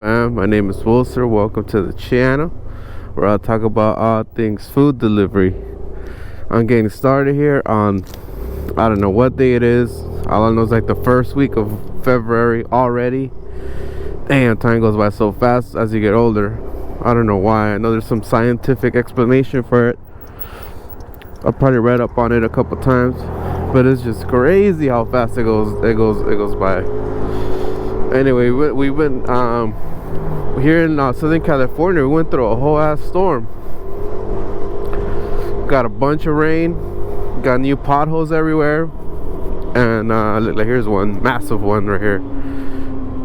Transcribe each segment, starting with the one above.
My name is Wilson. Welcome to the channel where I'll talk about all things food delivery. I'm getting started here on, I don't know what day it is. All I know is like the first week of February already. Damn, time goes by so fast as you get older. I don't know why. I know there's some scientific explanation for it. I probably read up on it a couple times, but it's just crazy how fast it goes by. Anyway, we went here in Southern California. We went through a whole ass storm. Got a bunch of rain, got new potholes everywhere, and like here's one massive one right here.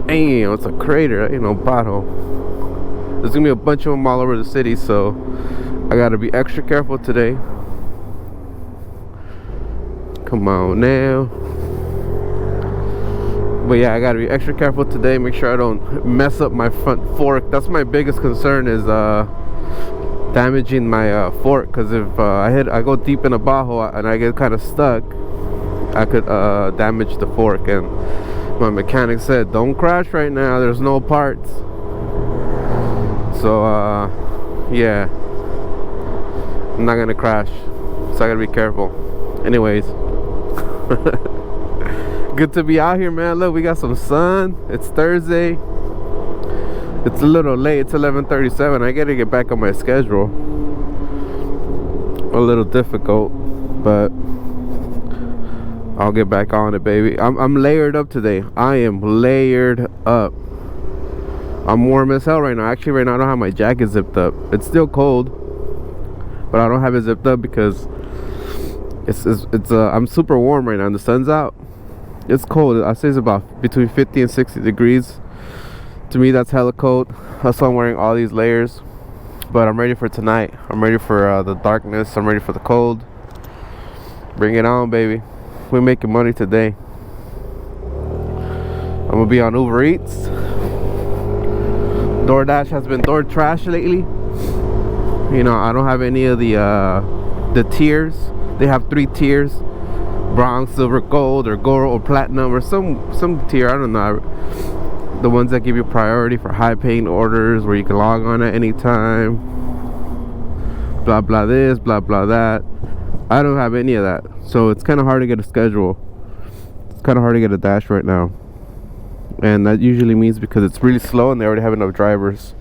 Damn, it's a crater, ain't no pothole. There's gonna be a bunch of them all over the city, so I gotta be extra careful today. Come on now. But yeah, I gotta be extra careful today. Make sure I don't mess up my front fork. That's my biggest concern, is damaging my fork. Because if I go deep in a pothole and I get kind of stuck, I could damage the fork. And my mechanic said, don't crash right now, there's no parts. So yeah, I'm not gonna crash, so I gotta be careful. Anyways, good to be out here, man. Look, we got some sun. It's Thursday. It's a little late. It's 11:37. I gotta get back on my schedule. A little difficult, but I'll get back on it, baby. I'm layered up today. I am layered up. I'm warm as hell right now. Actually, right now I don't have my jacket zipped up. It's still cold, but I don't have it zipped up because it's I'm super warm right now and the sun's out. It's cold. I say it's about between 50 and 60 degrees. To me, that's hella cold. That's why I'm wearing all these layers. But I'm ready for tonight. I'm ready for the darkness. I'm ready for the cold. Bring it on, baby. We're making money today. I'm gonna be on ubereats. DoorDash has been door trash lately. You know, I don't have any of the tiers. They have 3 tiers: bronze, silver, gold, or or platinum, or some tier. I don't know. The ones that give you priority for high paying orders, where you can log on at any time. Blah blah this, blah blah that. I don't have any of that, so it's kind of hard to get a schedule. It's kind of hard to get a dash right now, and that usually means because it's really slow and they already have enough drivers.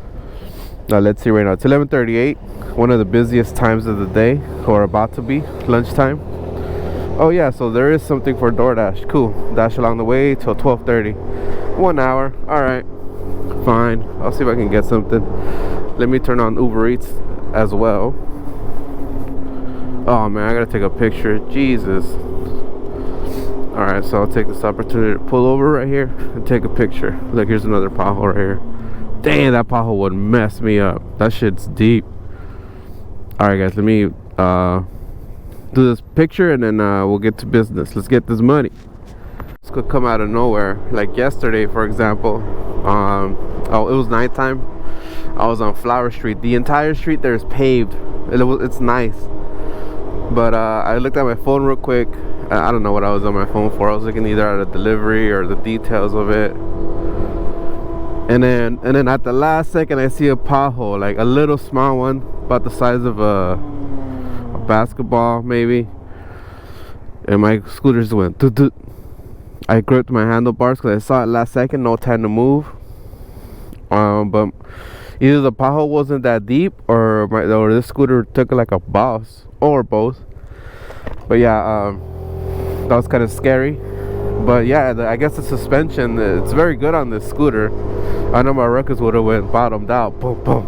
Now let's see right now. It's 11:38. One of the busiest times of the day, or about to be, lunchtime. Oh yeah, so there is something for DoorDash. Cool. Dash along the way till 12:30. 1 hour. Alright. Fine. I'll see if I can get something. Let me turn on Uber Eats as well. Oh man, I gotta take a picture. Jesus. Alright, so I'll take this opportunity to pull over right here and take a picture. Look, here's another pothole right here. Dang, that pothole would mess me up. That shit's deep. Alright guys, let me do this picture and then we'll get to business. Let's get this money. This could come out of nowhere. Like yesterday, for example, oh, it was nighttime. I was on Flower Street. The entire street there is paved. It's nice, but I looked at my phone real quick. I don't know what I was on my phone for. I was looking either at a delivery or the details of it, and then at the last second I see a pothole, like a little small one, about the size of a basketball maybe, and my scooter just went doot doot. I gripped my handlebars because I saw it last second, no time to move. But either the pothole wasn't that deep, or this scooter took it like a boss, or both. But yeah, that was kind of scary. But yeah, I guess the suspension, it's very good on this scooter. I know my ruckus would have went bottomed out. Boom boom.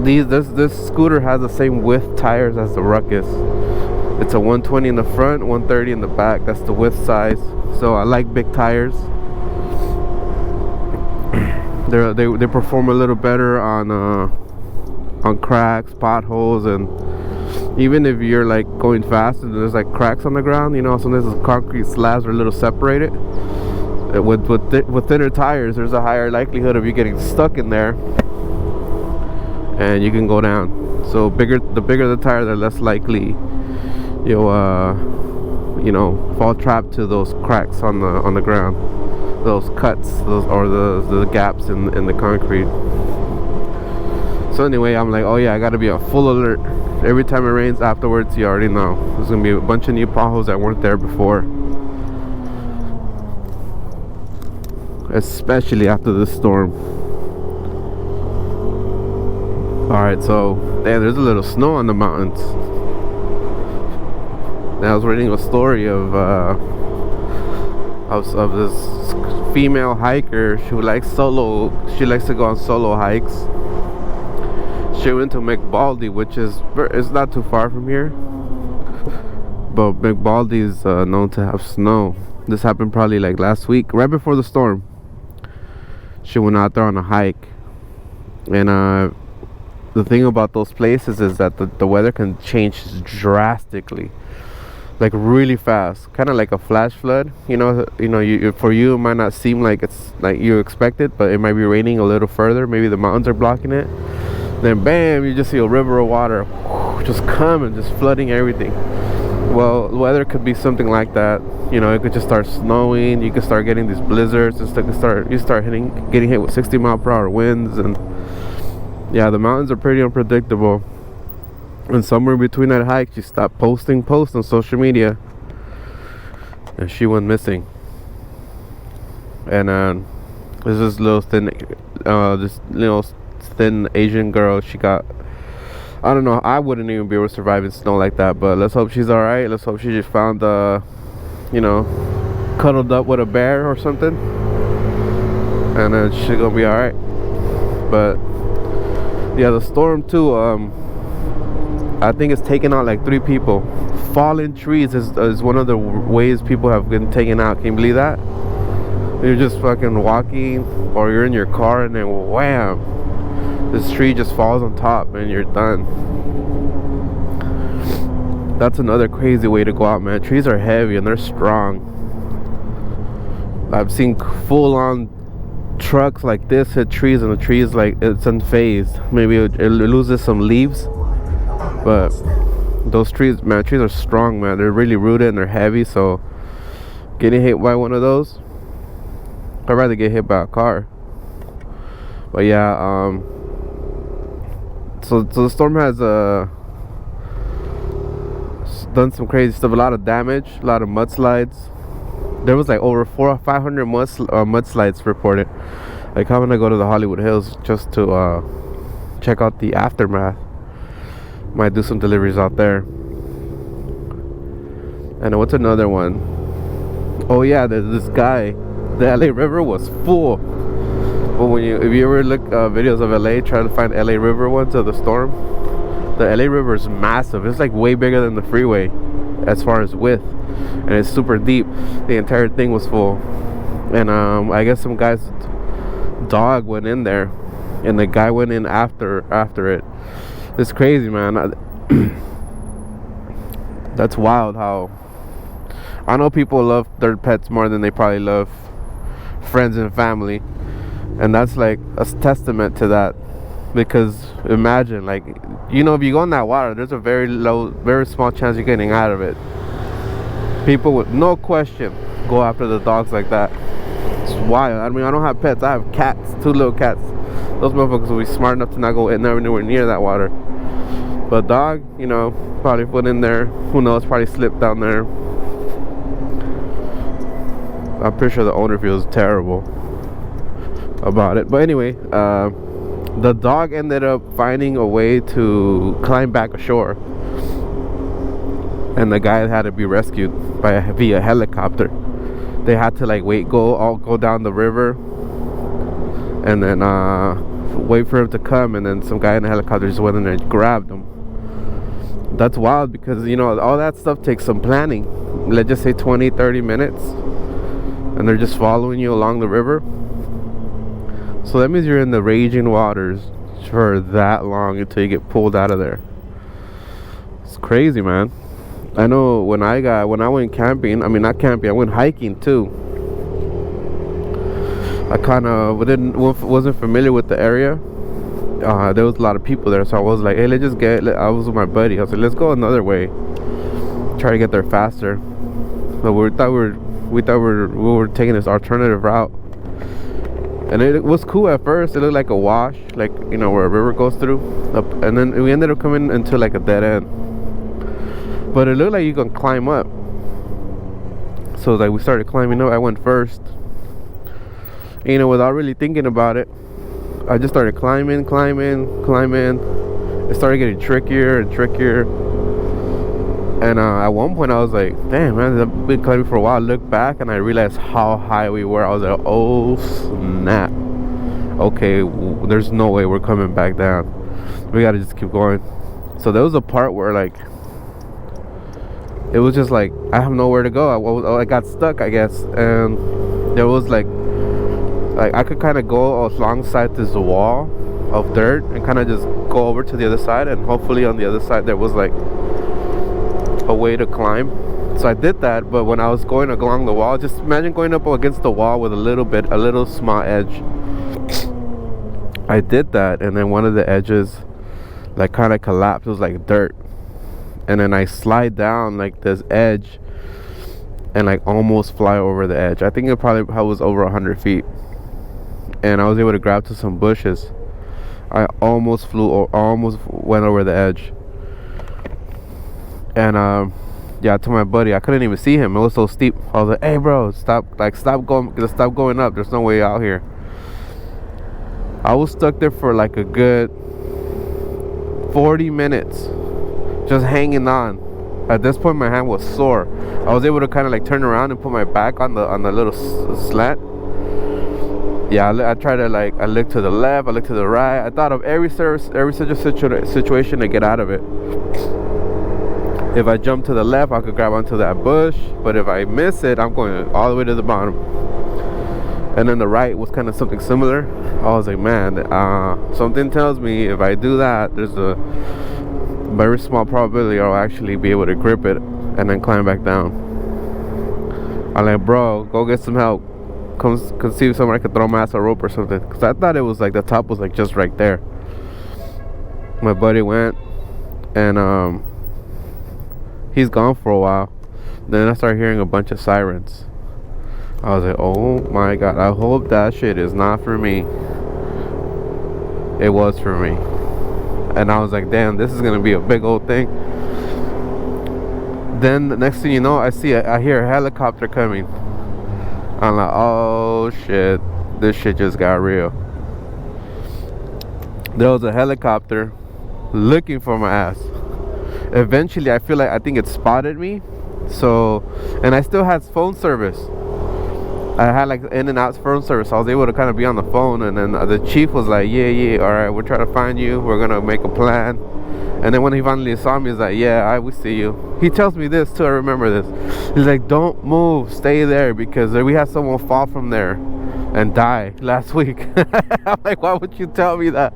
This scooter has the same width tires as the ruckus. It's a 120 in the front, 130 in the back. That's the width size. So I like big tires. They perform a little better on cracks, potholes, and even if you're like going fast and there's like cracks on the ground. You know, sometimes the concrete slabs are a little separated. With thinner tires, there's a higher likelihood of you getting stuck in there, and you can go down. So the bigger the tire, the less likely you'll fall trapped to those cracks on the ground. those cuts, or the gaps in the concrete. So anyway, I'm like, oh yeah, I gotta be on full alert. Every time it rains afterwards, you already know there's gonna be a bunch of new potholes that weren't there before, especially after this storm. Alright, so damn, there's a little snow on the mountains. Now I was reading a story of this female hiker who likes she likes to go on solo hikes. She went to McBaldy, which is it's not too far from here, but McBaldy is known to have snow. This happened probably like last week, right before the storm. She went out there on a hike, and the thing about those places is that the weather can change drastically, like really fast, kind of like a flash flood. For you it might not seem like it's like you expect it, but it might be raining a little further. Maybe the mountains are blocking it. Then bam, you just see a river of water just coming, just flooding everything. Well, the weather could be something like that. It could just start snowing. You could start getting these blizzards, and you start getting hit with 60-mile-per-hour winds. And yeah, the mountains are pretty unpredictable. And somewhere between that hike, she stopped posting posts on social media, and she went missing. And this little thin Asian girl, she got, I don't know, I wouldn't even be able to survive in snow like that, but let's hope she's alright. Let's hope she just found cuddled up with a bear or something, and then she's gonna be alright. But yeah, the storm too, I think it's taken out like 3 people. Fallen trees is one of the ways people have been taken out. Can you believe that? You're just fucking walking, or you're in your car, and then wham, this tree just falls on top and you're done. That's another crazy way to go out, man. Trees are heavy and they're strong. I've seen full-on trucks like this hit trees, and the trees, like, it's unfazed. Maybe it loses some leaves, but those trees, man, trees are strong, man. They're really rooted and they're heavy, so getting hit by one of those, I'd rather get hit by a car. But yeah, so the storm has done some crazy stuff. A lot of damage, a lot of mudslides. There was like over 400 or 500 mudslides reported. Like, I'm gonna go to the Hollywood Hills just to check out the aftermath. Might do some deliveries out there. And what's another one? Oh yeah, there's this guy. The LA River was full. But if you ever look videos of LA, try to find LA River ones of the storm. The LA River is massive. It's like way bigger than the freeway as far as width, and it's super deep. The entire thing was full, and I guess some guy's dog went in there, and the guy went in after it. It's crazy, man. That's wild. How I know people love their pets more than they probably love friends and family, and that's like a testament to that. Because imagine, like, if you go in that water, there's a very small chance you're getting out of it. People would, no question, go after the dogs like that. It's wild. I mean, I don't have pets. I have cats, 2 little cats. Those motherfuckers will be smart enough to not go anywhere near that water. But dog, probably put in there. Who knows? Probably slipped down there. I'm pretty sure the owner feels terrible about it. But anyway, the dog ended up finding a way to climb back ashore, and the guy had to be rescued via helicopter. They had to like go down the river, and then wait for him to come, and then some guy in a helicopter just went in there and grabbed him. That's wild, because all that stuff takes some planning. Let's just say 20-30 minutes, and they're just following you along the river. So that means you're in the raging waters for that long until you get pulled out of there. It's crazy, man. I know when I went camping, I went hiking too. I kind of wasn't familiar with the area. There was a lot of people there, so I was like, hey, I was with my buddy. I was like, let's go another way. Try to get there faster. But we thought we were taking this alternative route. And it was cool at first. It looked like a wash, like, you know, where a river goes through. And then we ended up coming into like a dead end. But it looked like you can climb up. So like we started climbing up. I went first. And, you know, without really thinking about it, I just started climbing. It started getting trickier and trickier. And at one point I was like, damn, man, I've been climbing for a while. I looked back and I realized how high we were. I was like, oh snap. Okay, there's no way we're coming back down. We gotta just keep going. So there was a part where like, it was just like, I have nowhere to go. I got stuck, I guess. And there was like I could kind of go alongside this wall of dirt and kind of just go over to the other side. And hopefully on the other side there was like a way to climb. So I did that, but when I was going along the wall, just imagine going up against the wall with a little small edge. I did that, and then one of the edges like kind of collapsed. It was like dirt, and then I slide down like this edge and like almost fly over the edge. I think it probably was over 100 feet, and I was able to grab to some bushes. I almost went over the edge. And yeah, I told my buddy, I couldn't even see him. It was so steep. I was like, hey bro, stop going up. There's no way out here. I was stuck there for like a good 40 minutes just hanging on. At this point my hand was sore. I was able to kind of like turn around and put my back on the little slant. Yeah, I tried to like, I looked to the left, I looked to the right. I thought of every situation to get out of it. If I jump to the left, I could grab onto that bush, but if I miss it, I'm going all the way to the bottom. And then the right was kind of something similar. I was like, man, something tells me if I do that, there's a very small probability I'll actually be able to grip it and then climb back down. I'm like, bro, go get some help. Come see if someone could throw my ass a rope or something, because I thought it was like the top was like just right there. My buddy went, and he's gone for a while. Then I started hearing a bunch of sirens. I was like, oh my god, I hope that shit is not for me. It was for me. And I was like, damn, this is gonna be a big old thing. Then the next thing you know, I hear a helicopter coming. I'm like, oh shit, this shit just got real. There was a helicopter looking for my ass. Eventually I think it spotted me. So, and I still had phone service. I had like in and out phone service. I was able to kind of be on the phone, and then the chief was like, yeah, all right, we're trying to find you, we're gonna make a plan. And then when he finally saw me, he's like, yeah, we see you. He tells me this too, I remember this. He's like, don't move, stay there, because we had someone fall from there and die last week. I'm like, why would you tell me that?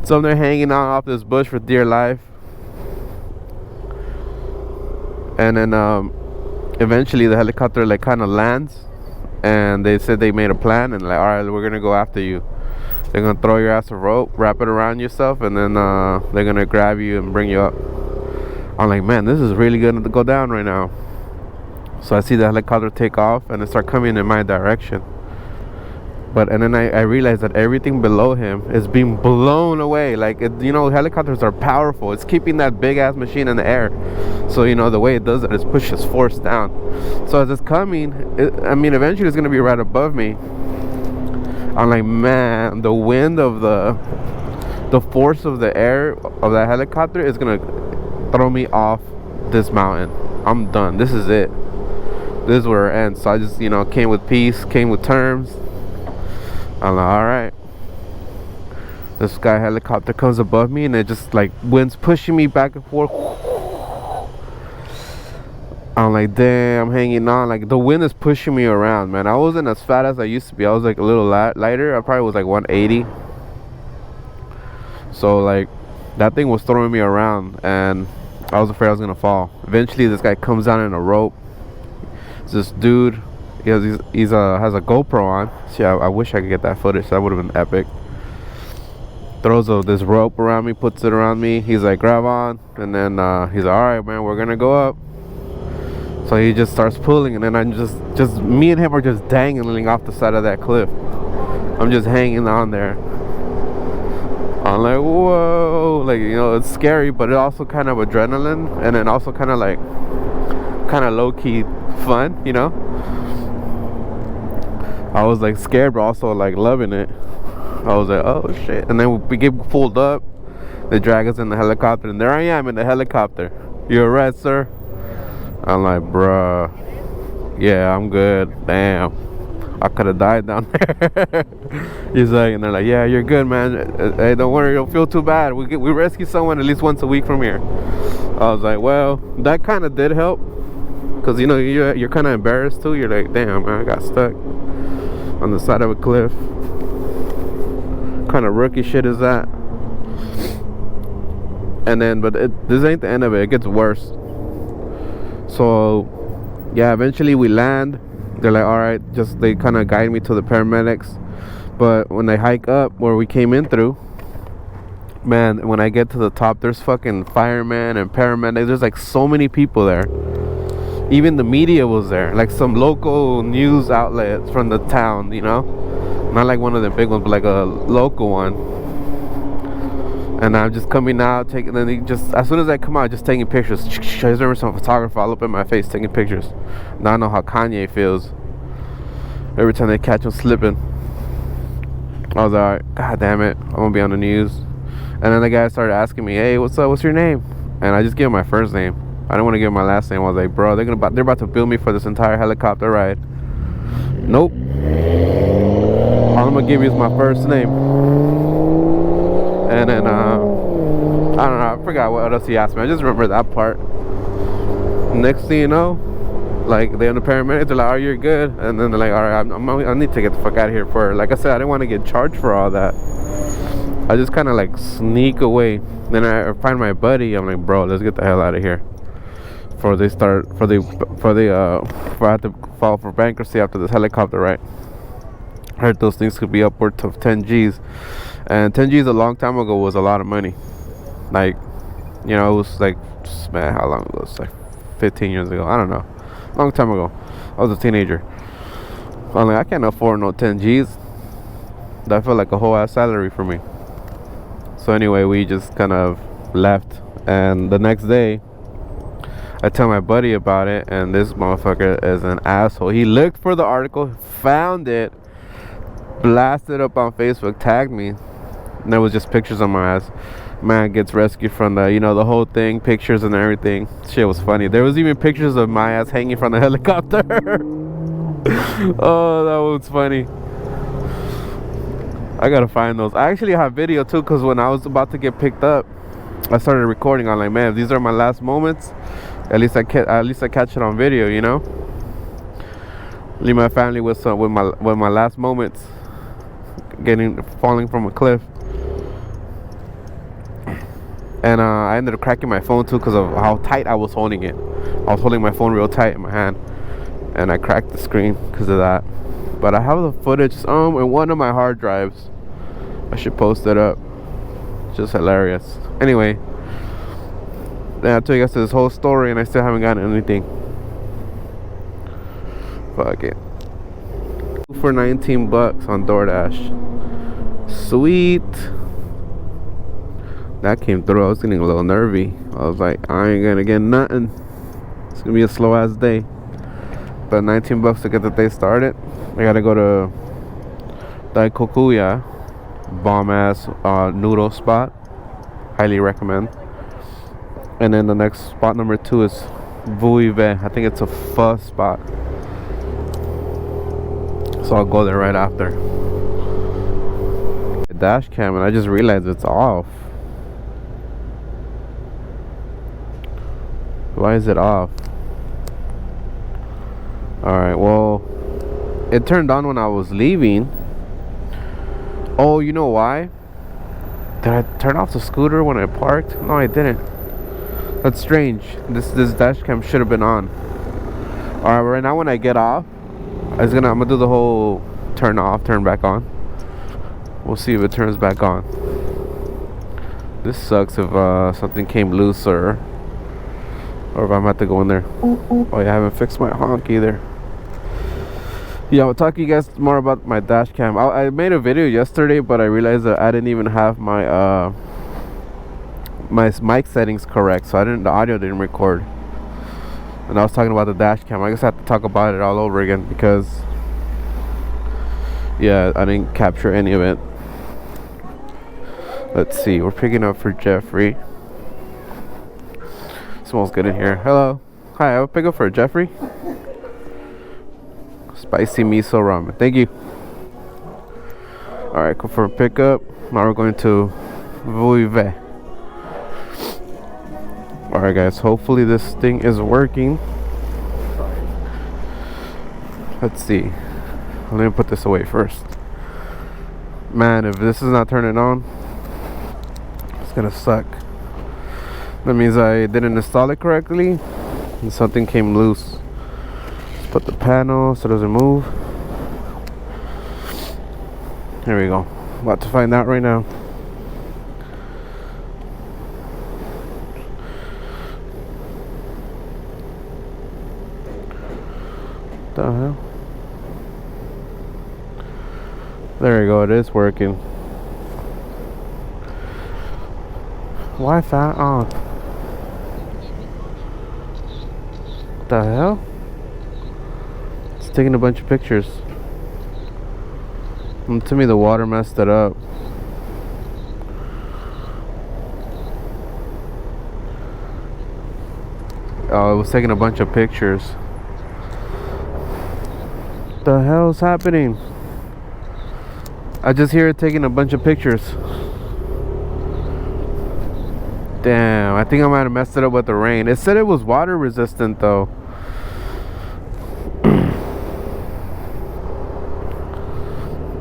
So they're hanging on off this bush for dear life. And then eventually the helicopter like kind of lands, and they said they made a plan, and like, all right, we're gonna go after you. They're gonna throw your ass a rope, wrap it around yourself, and then they're gonna grab you and bring you up. I'm like, man, this is really gonna go down right now. So I see the helicopter take off and it start coming in my direction. And then I realized that everything below him is being blown away. Like, you know, helicopters are powerful. It's keeping that big ass machine in the air. So, you know, the way it does it is pushes force down. So as it's coming, eventually it's gonna be right above me. I'm like, man, the wind of the force of the air of that helicopter is gonna throw me off this mountain. I'm done. This is it. This is where it ends. So I just, you know, came with peace, came with terms. I'm like, all right. This sky helicopter comes above me, and it just like wind's pushing me back and forth. I'm like, damn, I'm hanging on. Like, the wind is pushing me around, man. I wasn't as fat as I used to be. I was like a little lighter. I probably was like 180. So like, that thing was throwing me around, and I was afraid I was gonna fall. Eventually, this guy comes down in a rope. It's this dude. He has a GoPro on. See, I wish I could get that footage. That would have been epic. Throws this rope around me, puts it around me. He's like, grab on, and then he's like, all right, man, we're gonna go up. So he just starts pulling, and then I'm just me and him are just dangling off the side of that cliff. I'm just hanging on there. I'm like, whoa, like, you know, it's scary, but it also kind of adrenaline, and then also kind of like, kind of low-key fun, you know. I was like scared, but also like loving it. I was like, oh shit. And then we get pulled up, they drag us in the helicopter, and there I am in the helicopter. You're right, sir. I'm like, bruh, yeah, I'm good. Damn, I could have died down there. He's like, and they're like, yeah, you're good, man. Hey, don't worry, don't feel too bad. We rescue someone at least once a week from here. I was like, well, that kind of did help, because, you know, you're kind of embarrassed too. You're like, damn, man, I got stuck on the side of a cliff. What kind of rookie shit is that? And then, but this ain't the end of it. It gets worse. So yeah, eventually we land. They're like, all right, just, they kind of guide me to the paramedics. But when they hike up where we came in through, man, when I get to the top, there's fucking firemen and paramedics. There's like so many people there. Even the media was there, like some local news outlets from the town, you know, not like one of the big ones, but like a local one. And I'm just coming out, taking, then they just, as soon as I come out, just taking pictures. I just remember some photographer all up in my face taking pictures. Now I know how Kanye feels every time they catch him slipping. I was like, all right, god damn it, I'm gonna be on the news. And then the guy started asking me, hey, what's up, what's your name? And I just gave him my first name. I didn't want to give him my last name. I was like, bro, they're about to bill me for this entire helicopter ride. Nope, all I'm gonna give you is my first name. And then I don't know, I forgot what else he asked me. I just remember that part. Next thing you know, like, they're in the paramedics, they're like, oh, you're good. And then they're like, all right, I need to get the fuck out of here. For, like I said, I didn't want to get charged for all that. I just kind of like sneak away. Then I find my buddy. I'm like, bro, let's get the hell out of here before I have to file for bankruptcy after this helicopter ride. I heard those things could be upwards of 10 G's. And 10 G's a long time ago was a lot of money. Like, you know, it was like, man, how long ago? It was like 15 years ago. I don't know. Long time ago. I was a teenager. I'm like, I can't afford no 10 G's. That felt like a whole ass salary for me. So anyway, we just kind of left. And the next day, I tell my buddy about it. And this motherfucker is an asshole. He looked for the article, found it, blasted up on Facebook, tagged me. And there was just pictures of my ass. Man gets rescued from the, you know, the whole thing, pictures and everything. Shit was funny. There was even pictures of my ass hanging from the helicopter. Oh, that was funny. I gotta find those. I actually have video too, because when I was about to get picked up, I started recording. I'm like, man, if these are my last moments, at least I catch it on video, you know. Leave my family with my last moments, falling from a cliff. And I ended up cracking my phone too because of how tight I was holding it. I was holding my phone real tight in my hand, and I cracked the screen because of that. But I have the footage in one of my hard drives. I should post it up. Just hilarious. Anyway, then I took you guys to this whole story, and I still haven't gotten anything. Fuck it. For 19 bucks on DoorDash. Sweet. That came through. I was getting a little nervy. I was like, I ain't gonna get nothing. It's gonna be a slow ass day. But 19 bucks to get the day started. I gotta go to Daikokuya, bomb ass noodle spot. Highly recommend. And then the next spot number 2 is Vuive. I think it's a pho spot. So I'll go there right after. The dash cam, and I just realized it's off. Why is it off? Alright, well, it turned on when I was leaving. Oh, you know why? Did I turn off the scooter when I parked? No, I didn't. That's strange. This dash cam should have been on. Alright, right now when I get off, I'm gonna do the whole turn off, turn back on. We'll see if it turns back on. This sucks if something came loose or if I'm about to go in there. Oh yeah, I haven't fixed my honk either. Yeah, I'll talk to you guys more about my dash cam. I made a video yesterday, but I realized that I didn't even have my mic settings correct, so the audio didn't record. And I was talking about the dash cam. I just have to talk about it all over again because yeah, I didn't capture any of it. Let's see, we're picking up for Jeffrey. Smells good in here. Hello. Hi, I will pick up for Jeffrey. Spicy miso ramen. Thank you. Alright, go for a pickup. Now we're going to Vuive. Alright guys, hopefully this thing is working. Let's see. Let me put this away first. Man, if this is not turning on, it's gonna suck. That means I didn't install it correctly and something came loose. Let's put the panel so it doesn't move. Here we go. About to find out right now. What the hell? There you go, it is working. Wi-Fi on. What the hell? It's taking a bunch of pictures. And to me, the water messed it up. Oh, it was taking a bunch of pictures. What the hell's happening? I just hear it taking a bunch of pictures. Damn, I think I might have messed it up with the rain. It said it was water resistant though.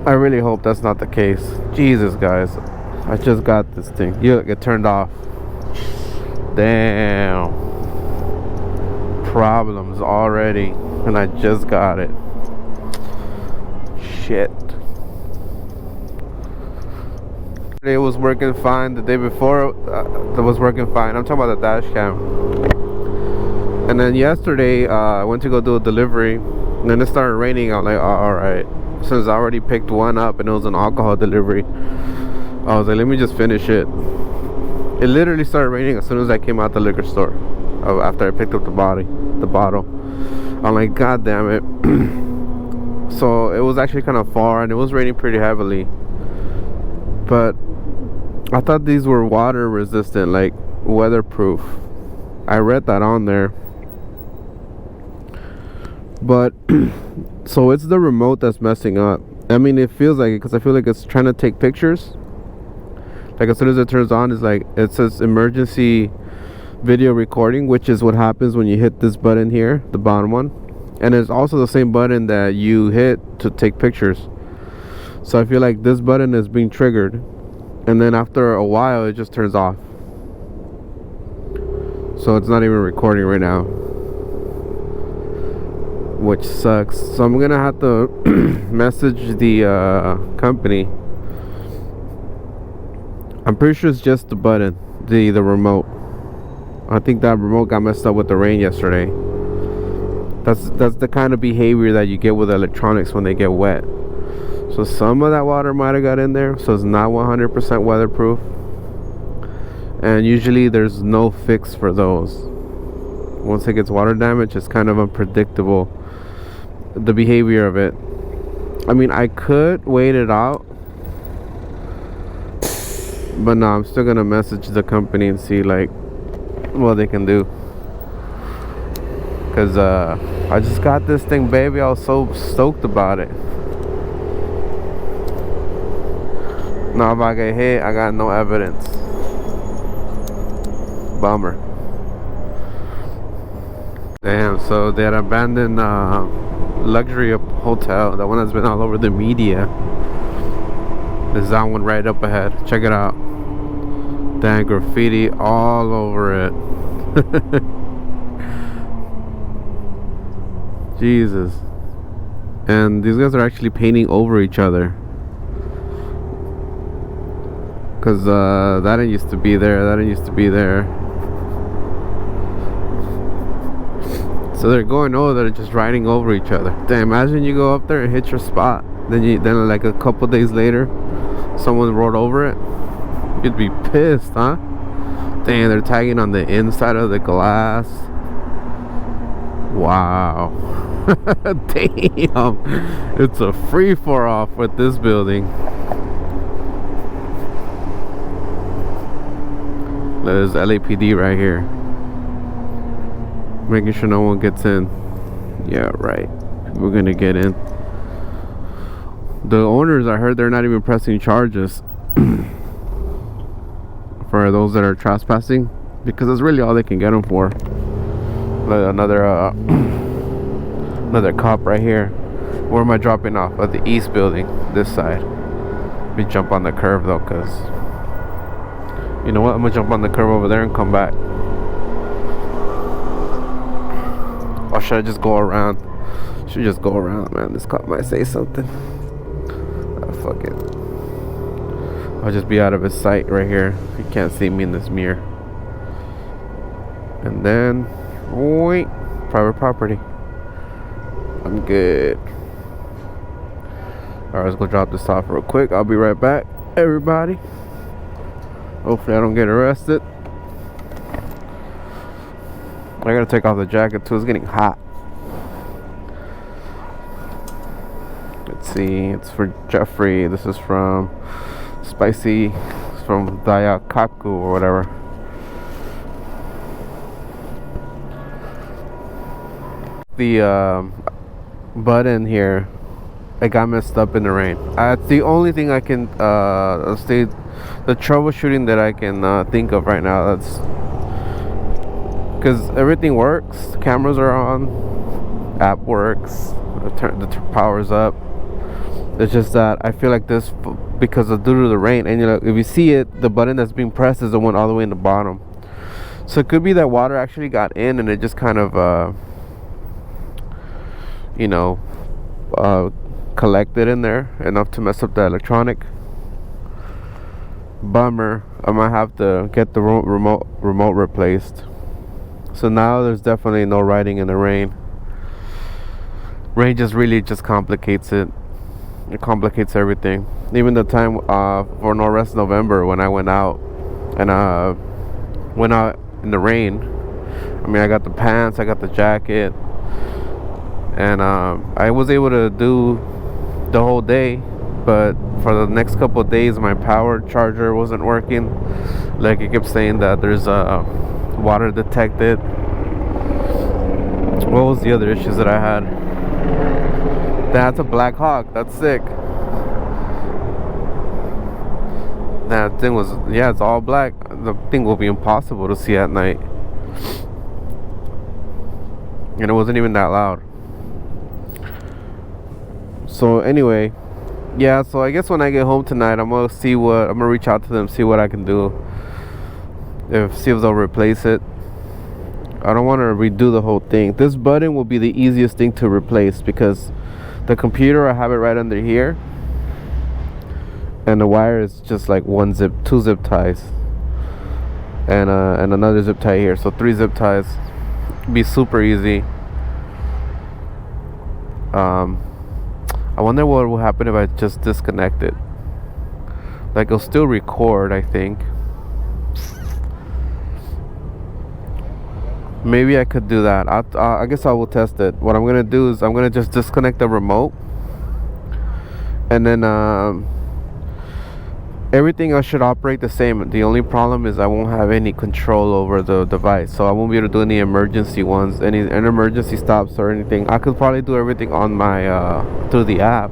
I really hope that's not the case. Jesus guys, I just got this thing. Yeah, it turned off. Damn. Problems already, and I just got it. Shit. It was working fine. The day before it was working fine. I'm talking about the dash cam. And then yesterday I went to go do a delivery and then it started raining. I'm like, oh, alright, since I already picked one up and it was an alcohol delivery, I was like, let me just finish it. It literally started raining as soon as I came out the liquor store after I picked up the bottle. I'm like, god damn it. So it was actually kind of far and it was raining pretty heavily, but I thought these were water resistant, like weatherproof. I read that on there. But so it's the remote that's messing up. I mean, it feels like it because I feel like it's trying to take pictures. Like as soon as it turns on, it's like it says emergency video recording, which is what happens when you hit this button here, the bottom one. And it's also the same button that you hit to take pictures. So I feel like this button is being triggered, and then after a while it just turns off. So it's not even recording right now, which sucks. So I'm gonna have to message the company. I'm pretty sure it's just the button, the remote. I think that remote got messed up with the rain yesterday. That's the kind of behavior that you get with electronics when they get wet. So some of that water might have got in there, so it's not 100% weatherproof. And usually there's no fix for those. Once it gets water damage, it's kind of unpredictable, the behavior of it. I mean, I could wait it out, but no, I'm still gonna message the company and see like what they can do. Cause I just got this thing, baby. I was so stoked about it. Now if I get hit, I got no evidence. Bummer. Damn, so that abandoned luxury hotel, the one that's been all over the media, there's that one right up ahead. Check it out. Damn, graffiti all over it. Jesus. And these guys are actually painting over each other. Because that didn't used to be there. That didn't used to be there. So they're going over, they're just riding over each other. Damn, imagine you go up there and hit your spot, then like a couple days later someone rode over it. You'd be pissed, huh? Damn, they're tagging on the inside of the glass. Wow. Damn, it's a free for off with this building. There's LAPD right here, making sure no one gets in. Yeah, right. We're gonna get in. The owners, I heard they're not even pressing charges for those that are trespassing, because that's really all they can get them for. Another another cop right here. Where am I dropping off? At the east building, this side. Let me jump on the curve though, cause you know what? I'm gonna jump on the curve over there and come back. Or should I just go around? Should just go around, man. This cop might say something. Fuck it. I'll just be out of his sight right here. He can't see me in this mirror. And then, wait, private property. I'm good. Alright, let's go drop this off real quick. I'll be right back, everybody. Hopefully I don't get arrested. I gotta take off the jacket too. It's getting hot. Let's see. It's for Jeffrey. This is from Spicy. It's from Dayakaku or whatever. The button here, it got messed up in the rain. It's the only thing I can say, the troubleshooting that I can think of right now. That's because everything works. The cameras are on, app works, the power's up. It's just that I feel like this, because of due to the rain, and you know, if you see it, the button that's being pressed is the one all the way in the bottom. So it could be that water actually got in and it just kind of you know, collected in there enough to mess up the electronic. Bummer. I might have to get the remote replaced. So now there's definitely no riding in the rain. Rain just really just complicates it. It complicates everything. Even the time for No Rest November, when I went out and went out in the rain. I mean, I got the pants, I got the jacket, and I was able to do the whole day, but for the next couple of days my power charger wasn't working. Like, it kept saying that there's water detected. What was the other issues that I had? That's a Black Hawk. That's sick. That thing was, yeah, it's all black. The thing will be impossible to see at night, and it wasn't even that loud. So anyway, yeah, so I guess when I get home tonight, I'm gonna reach out to them, see what I can do, see if they'll replace it. I don't want to redo the whole thing. This button will be the easiest thing to replace, because the computer, I have it right under here, and the wire is just like two zip ties, and another zip tie here, so 3 zip ties. Be super easy. I wonder what will happen if I just disconnect it. Like, it'll still record, I think. Maybe I could do that. I guess I will test it. What I'm gonna do is I'm gonna just disconnect the remote, and then everything else should operate the same. The only problem is I won't have any control over the device, so I won't be able to do any emergency ones, any emergency stops or anything. I could probably do everything on my through the app.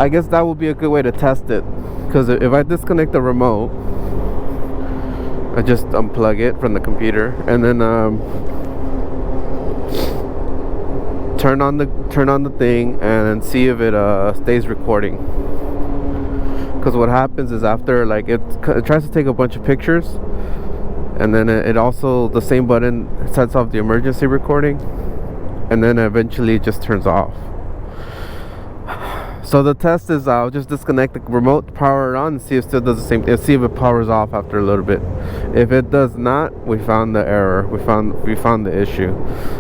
I guess that would be a good way to test it, because if I disconnect the remote, I just unplug it from the computer, and then turn on the thing, and then see if it stays recording. Because what happens is, after, like, it tries to take a bunch of pictures, and then it also, the same button sets off the emergency recording, and then eventually it just turns off. So the test is I'll just disconnect the remote, power it on, and see if it still does the same thing. See if it powers off after a little bit. If it does not, we found the error. We found the issue.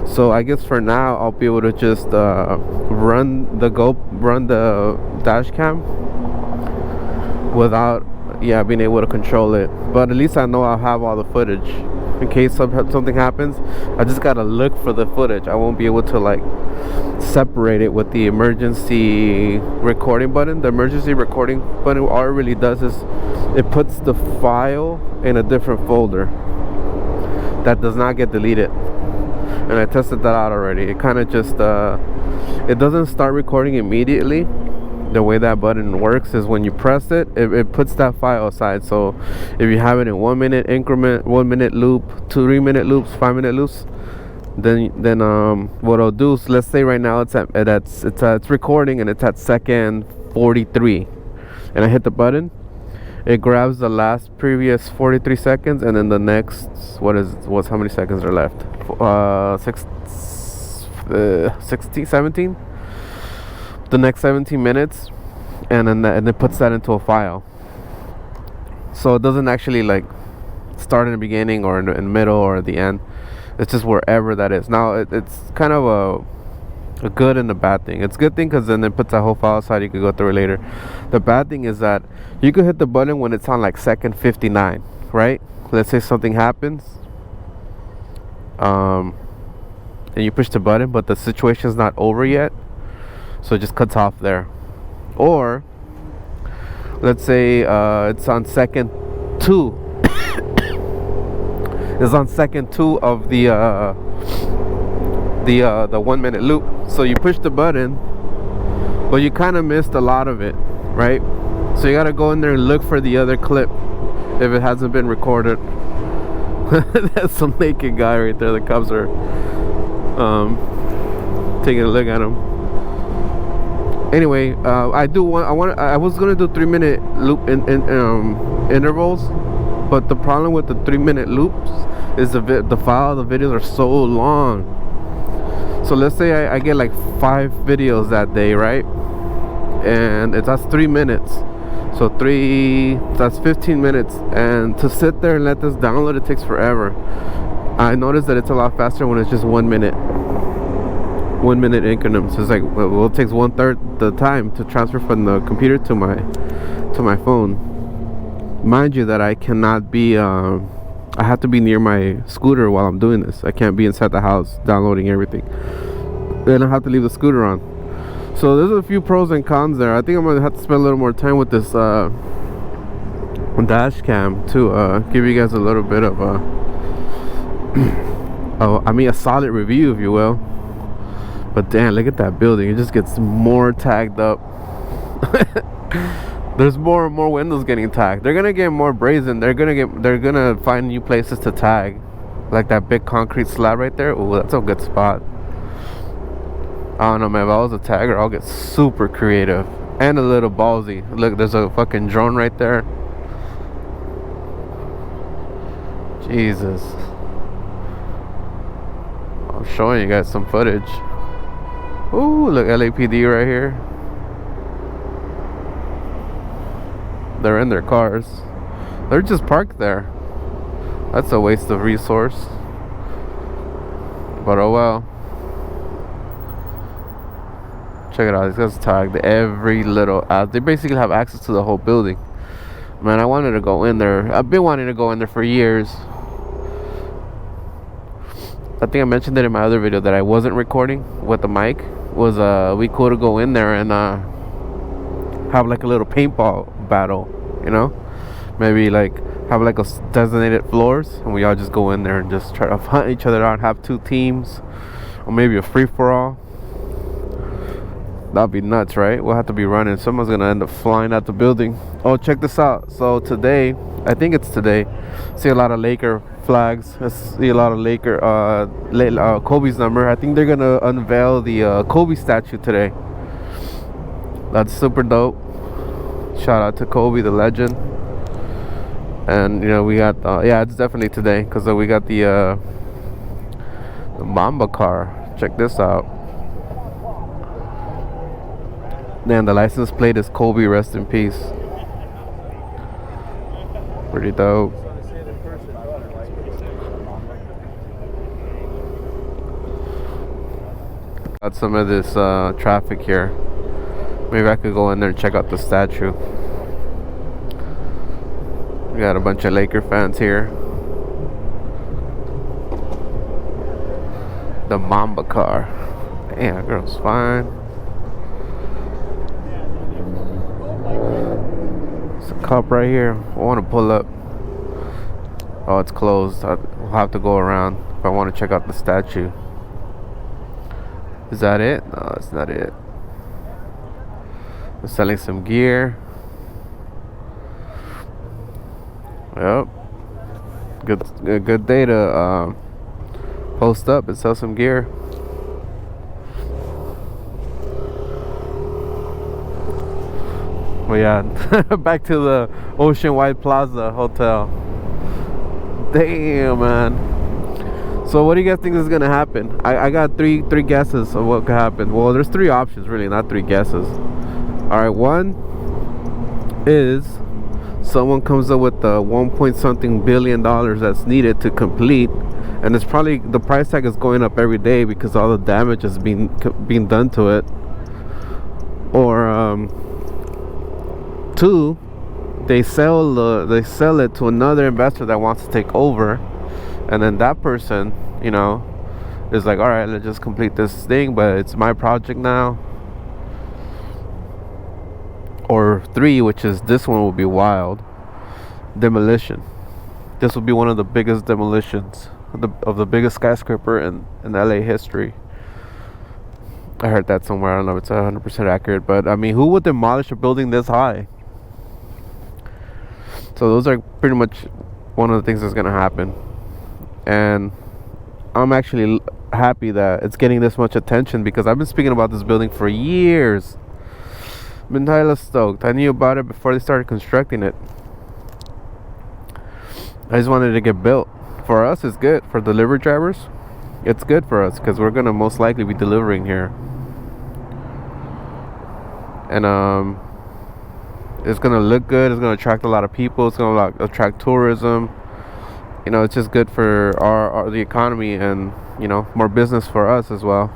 So I guess for now I'll be able to just run the dash cam without being able to control it. But at least I know I'll have all the footage in case something happens. I just gotta look for the footage. I won't be able to like separate it with the emergency recording button. The emergency recording button, all it really does is it puts the file in a different folder that does not get deleted. And I tested that out already. It kind of just it doesn't start recording immediately. The way that button works is when you press it, it puts that file aside. So if you have it in 1 minute increment, 1 minute loop, 3 minute loops, 5 minute loops, then what I'll do is, let's say right now it's recording and it's at second 43, and I hit the button, it grabs the last previous 43 seconds, and then the next how many seconds are left? 17, the next 17 minutes, and then it puts that into a file. So it doesn't actually like start in the beginning or in the middle or at the end. It's just wherever that is. Now it's kind of a good and a bad thing. It's a good thing because then it puts a whole file aside. You could go through it later. The bad thing is that you could hit the button when it's on like second 59, right? Let's say something happens, and you push the button, but the situation's not over yet, so it just cuts off there. Or let's say it's on second 2. It's on second 2 of the 1 minute loop. So you push the button, but you kind of missed a lot of it, right? So you gotta go in there and look for the other clip if it hasn't been recorded. That's some naked guy right there. The cops are taking a look at him. Anyway, I was gonna do 3 minute loop in intervals, but the problem with the 3 minute loops is the videos are so long. So let's say I get like 5 videos that day, right? And that's 3 minutes. So that's 15 minutes. And to sit there and let this download, it takes forever. I noticed that it's a lot faster when it's just 1 minute. 1 minute increments. So it's like, well, it takes 1/3 the time to transfer from the computer to my phone. Mind you that I cannot be I have to be near my scooter while I'm doing this. I can't be inside the house downloading everything. Then I have to leave the scooter on. So there's a few pros and cons there. I think I'm gonna have to spend a little more time with this dash cam to give you guys a little bit of a solid review, if you will. But damn, look at that building. It just gets more tagged up. There's more and more windows getting tagged. They're gonna get more brazen. They're gonna find new places to tag, like that big concrete slab right there. Oh, that's a good spot. I don't know, man. If I was a tagger, I'll get super creative and a little ballsy. Look, there's a fucking drone right there. Jesus. I'm showing you guys some footage. Ooh, look, LAPD right here. They're in their cars. They're just parked there. That's a waste of resource. But oh well. Check it out. These guys tagged every little they basically have access to the whole building. Man, I wanted to go in there. I've been wanting to go in there for years. I think I mentioned it in my other video that I wasn't recording with the mic. Was we could go in there and have like a little paintball battle, you know? Maybe like have like a designated floors, and we all just go in there and just try to hunt each other out. Have 2 teams, or maybe a free-for-all. That'd be nuts, right? We'll have to be running. Someone's gonna end up flying out the building. Oh, check this out. So today, I think it's today, see a lot of Laker flags. I see a lot of Laker Kobe's number. I think they're gonna unveil the Kobe statue today. That's super dope. Shout out to Kobe, the legend. And you know, we got yeah, it's definitely today, because we got the Mamba car. Check this out. Man, the license plate is Kobe, rest in peace. Pretty dope. Got some of this traffic here. Maybe I could go in there and check out the statue. We got a bunch of Laker fans here. The Mamba car. Damn, that girl's fine. It's a cup right here. I want to pull up. Oh, it's closed. I'll have to go around if I want to check out the statue. Is that it? No, that's not it. They're selling some gear. Yep. Good day to post up and sell some gear. Well, yeah, back to the Oceanwide Plaza Hotel. Damn, man. So what do you guys think is gonna happen? I got three guesses of what could happen. Well, there's three options really, not three guesses. All right, one is someone comes up with the 1 billion that's needed to complete, and it's probably the price tag is going up every day because all the damage is being done to it. Or two, they sell it to another investor that wants to take over, and then that person, you know, is like, all right, let's just complete this thing, but it's my project now. Or three, which is this one, will be wild. Demolition. This will be one of the biggest demolitions of the biggest skyscraper in LA history. I heard that somewhere. I don't know if it's 100% accurate, but I mean, who would demolish a building this high? So those are pretty much one of the things that's gonna happen, and I'm actually happy that it's getting this much attention because I've been speaking about this building for years. Been hella stoked. I knew about it before they started constructing it. I just wanted to get built. For us, it's good. For delivery drivers, it's good for us because we're gonna most likely be delivering here, and it's gonna look good. It's gonna attract a lot of people. It's gonna attract tourism. You know, it's just good for the economy, and you know, more business for us as well.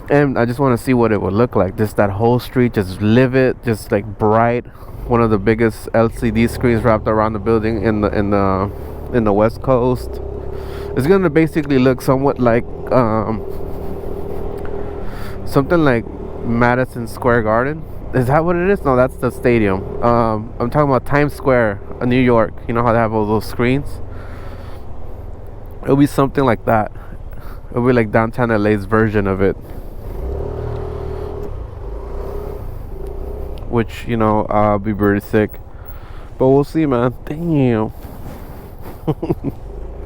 And I just want to see what it would look like. Just that whole street, just livid, just like bright. One of the biggest LCD screens wrapped around the building in the West Coast. It's gonna basically look somewhat like something like Madison Square Garden. Is that what it is? No, that's the stadium. I'm talking about Times Square, New York. You know how they have all those screens? It'll be something like that. It'll be like downtown LA's version of it. Which, you know, I'll be pretty sick. But we'll see, man. Damn.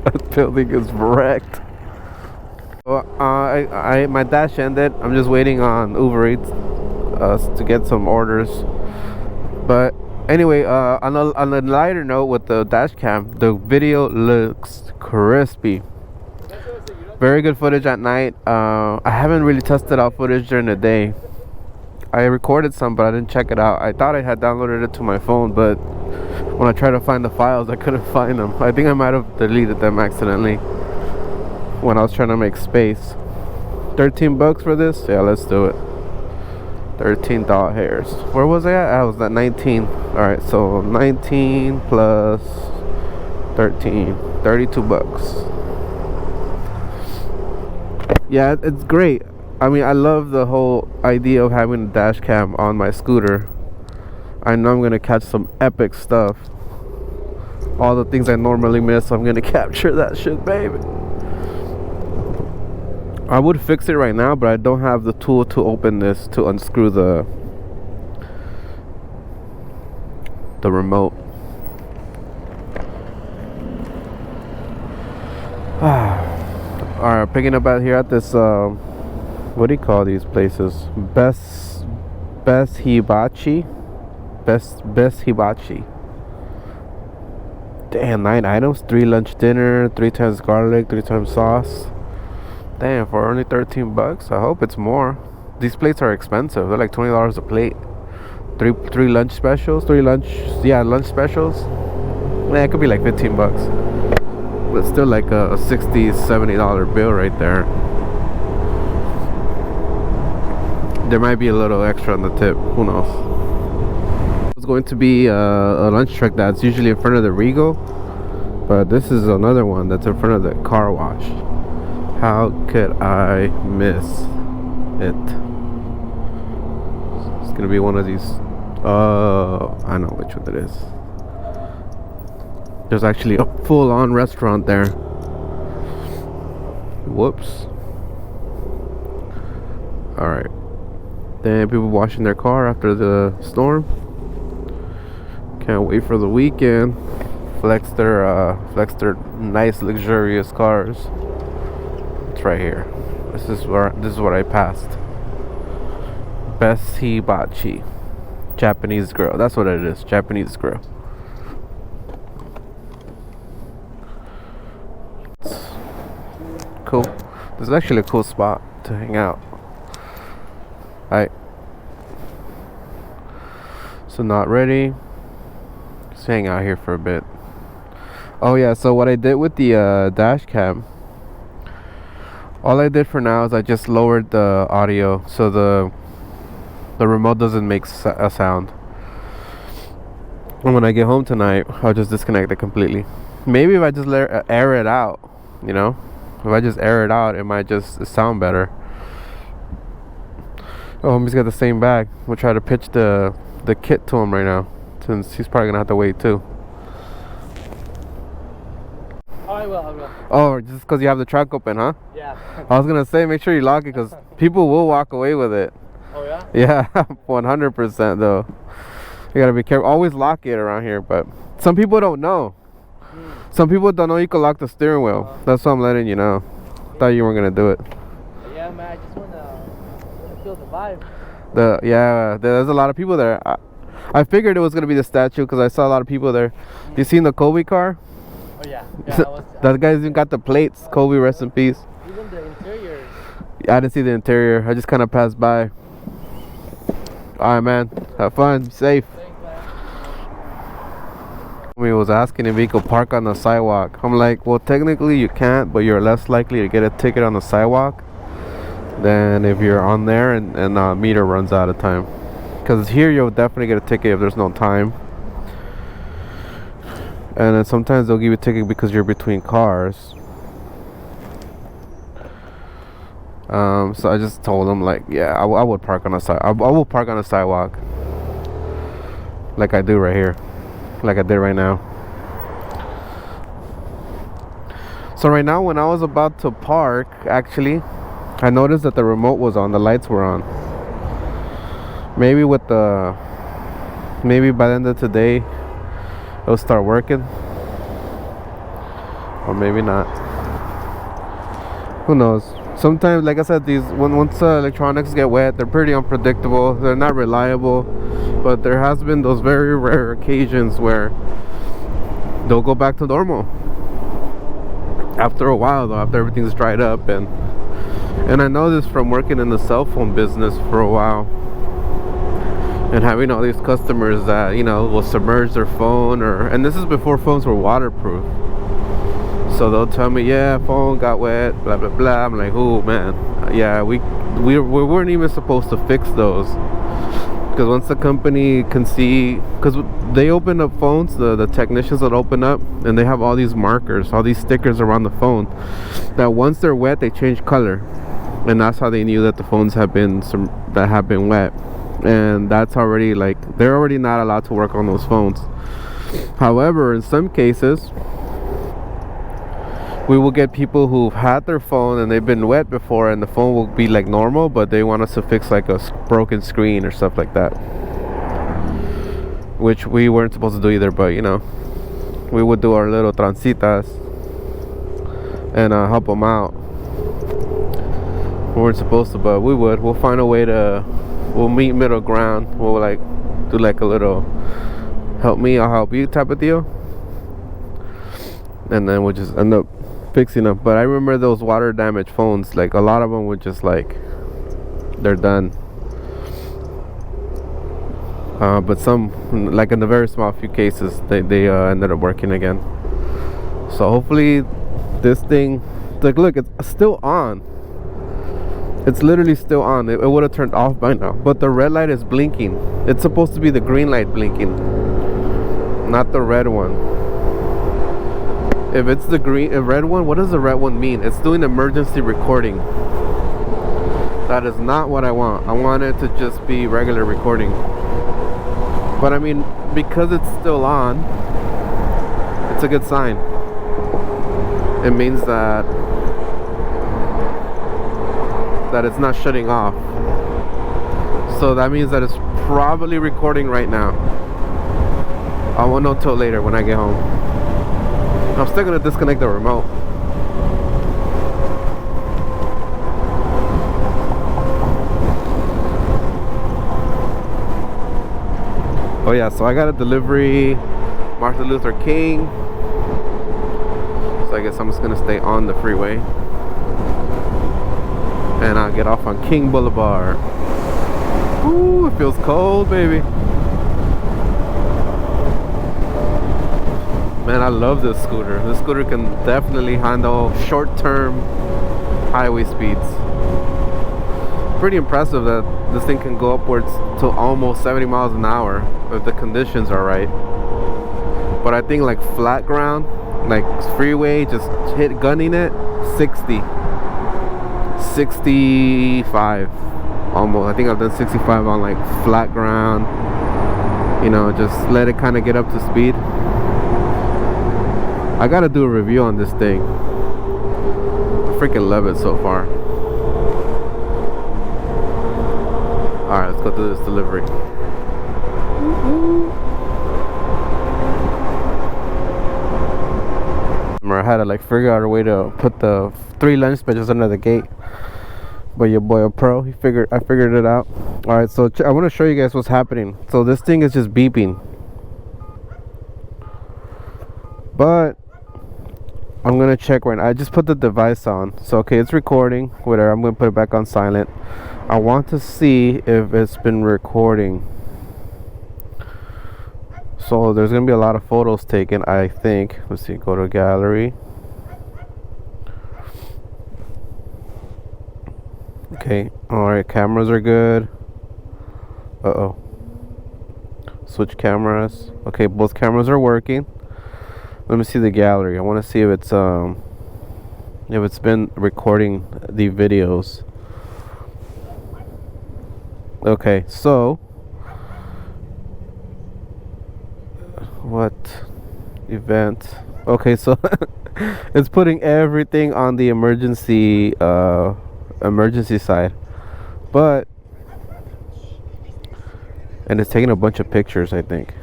That building is wrecked. Well, my dash ended. I'm just waiting on ubereats to get some orders. But anyway, on a lighter note with the dash cam, the video looks crispy. Very good footage at night. I haven't really tested out footage during the day. I recorded some, but I didn't check it out. I thought I had downloaded it to my phone, but when I tried to find the files, I couldn't find them. I think I might have deleted them accidentally when I was trying to make space. $13 for this? Yeah, let's do it. 13 dot hairs. Where was I at? I was at 19. Alright, so 19 plus 13. $32. Yeah, it's great. I mean, I love the whole idea of having a dash cam on my scooter. I know I'm gonna catch some epic stuff. All the things I normally miss, I'm gonna capture that shit, baby. I would fix it right now, but I don't have the tool to open this, to unscrew the remote. Alright, picking up out here at this what do you call these places? Best Hibachi. Damn, 9 items, 3 lunch dinner, 3 times garlic, 3 times sauce. Damn, for only $13. I hope it's more. these plates are expensive. They're like $20 a plate. Three lunch specials. Lunch specials. Yeah, it could be like 15 bucks. But still like a $60, $70 bill right there. There might be a little extra on the tip. Who knows? It's going to be a lunch truck that's usually in front of the Regal. But this is another one that's in front of the car wash. How could I miss it? It's gonna be one of these. I know which one it is. There's actually a full-on restaurant there. Whoops. Alright. Then people washing their car after the storm. Can't wait for the weekend. Flex their nice luxurious cars. It's right here. This is what I passed. Best Hibachi. Japanese grill. That's what it is. Japanese grill. Cool. This is actually a cool spot to hang out. Alright. So not ready. Just hang out here for a bit. Oh yeah, so what I did with the dash cam, all I did for now is I just lowered the audio so the remote doesn't make a sound. And when I get home tonight, I'll just disconnect it completely. Maybe if I just air it out, you know, if I just air it out, it might just sound better. Oh, homie's got the same bag. We'll try to pitch the kit to him right now, since he's probably gonna have to wait too. Oh, I will. Oh, just because you have the trunk open, huh? Yeah. I was gonna say, make sure you lock it, because people will walk away with it. Oh yeah? Yeah, 100% though. You gotta be careful. Always lock it around here, but some people don't know. Some people don't know you can lock the steering wheel. That's what I'm letting you know. Thought you weren't gonna do it. Yeah, man. I just wanna feel the vibe. There's a lot of people there. I figured it was gonna be the statue because I saw a lot of people there. You seen the Kobe car? Oh yeah. That guy's even got the plates. Kobe, rest in peace. Even the interior. I didn't see the interior. I just kind of passed by. Alright, man. Have fun. Be safe. He was asking if he could park on the sidewalk. I'm like, well, technically you can't, but you're less likely to get a ticket on the sidewalk than if you're on there and meter runs out of time. Because here you'll definitely get a ticket if there's no time. And then sometimes they'll give you a ticket because you're between cars. So I just told him, like, yeah, I would park on the side. I will park on the sidewalk, like I do right here, like I did right now. So right now, when I was about to park, actually, I noticed that the remote was on. The lights were on. Maybe by the end of today, it'll start working, or maybe not. Who knows? Sometimes, like I said, once electronics get wet, they're pretty unpredictable. They're not reliable. But there has been those very rare occasions where they'll go back to normal after a while, though, after everything's dried up. And I know this from working in the cell phone business for a while and having all these customers that, you know, will submerge their phone, and this is before phones were waterproof. So they'll tell me, yeah, phone got wet, blah blah blah. I'm like, oh man, yeah, we weren't even supposed to fix those, because once the company can see, because they open up phones, the technicians will open up and they have all these markers, all these stickers around the phone that once they're wet they change color, and that's how they knew that the phones have been wet, and that's already, like, they're already not allowed to work on those phones. However, in some cases, we will get people who've had their phone and they've been wet before, and the phone will be like normal, but they want us to fix like a broken screen or stuff like that, which we weren't supposed to do either. But you know, we would do our little transitas and help them out. We weren't supposed to, but we would. We'll find a way to. We'll meet middle ground. We'll like do like a little help me, I'll help you type of deal, and then we'll just end up fixing them. But I remember those water damaged phones, like a lot of them would just like they're done. But some, like in the very small few cases, they ended up working again. So hopefully this thing, like, look, it's still on. It's literally still on. It would have turned off by now, but the red light is blinking. It's supposed to be the green light blinking, not the red one. If it's the red one, what does the red one mean? It's doing emergency recording. That is not what I want. I want it to just be regular recording. But I mean, because it's still on, it's a good sign. It means that it's not shutting off. So that means that it's probably recording right now. I won't know till later when I get home. I'm still gonna disconnect the remote. Oh yeah, so I got a delivery, Martin Luther King. So I guess I'm just gonna stay on the freeway. And I'll get off on King Boulevard. Ooh, it feels cold, baby. Man, I love this scooter. This scooter can definitely handle short-term highway speeds. Pretty impressive that this thing can go upwards to almost 70 miles an hour if the conditions are right. But I think like flat ground, like freeway, just gunning it, 60. 65 almost. I think I've done 65 on like flat ground, you know, just let it kind of get up to speed. I gotta do a review on this thing. I freaking love it so far. Alright, let's go do this delivery. I had to like figure out a way to put the 3 lunch specials under the gate. But your boy a pro, I figured it out. Alright, so I want to show you guys what's happening. So this thing is just beeping, but I'm gonna check right now. I just put the device on, so okay, it's recording, whatever. I'm gonna put it back on silent. I want to see if it's been recording. So there's gonna be a lot of photos taken, I think. Let's see, go to gallery. Okay, alright, cameras are good. Uh-oh. Switch cameras. Okay, both cameras are working. Let me see the gallery. I want to see if it's been recording the videos. Okay, so what event? Okay, so it's putting everything on the emergency side, but and it's taking a bunch of pictures, I think.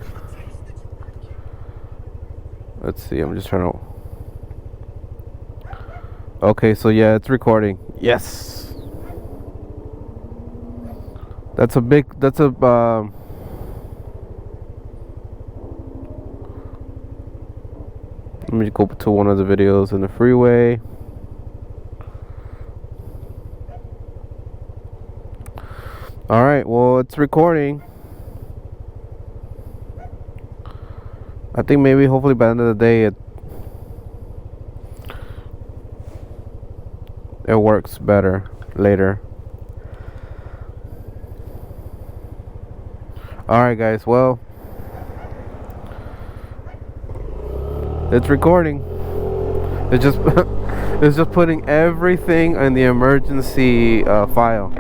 Let's see, I'm just trying to. Okay, so yeah, it's recording. Yes, that's a let me go to one of the videos in the freeway. Alright, well, it's recording. I think maybe hopefully by the end of the day it works better later. Alright guys, well, it's recording. It's just it's just putting everything in the emergency file.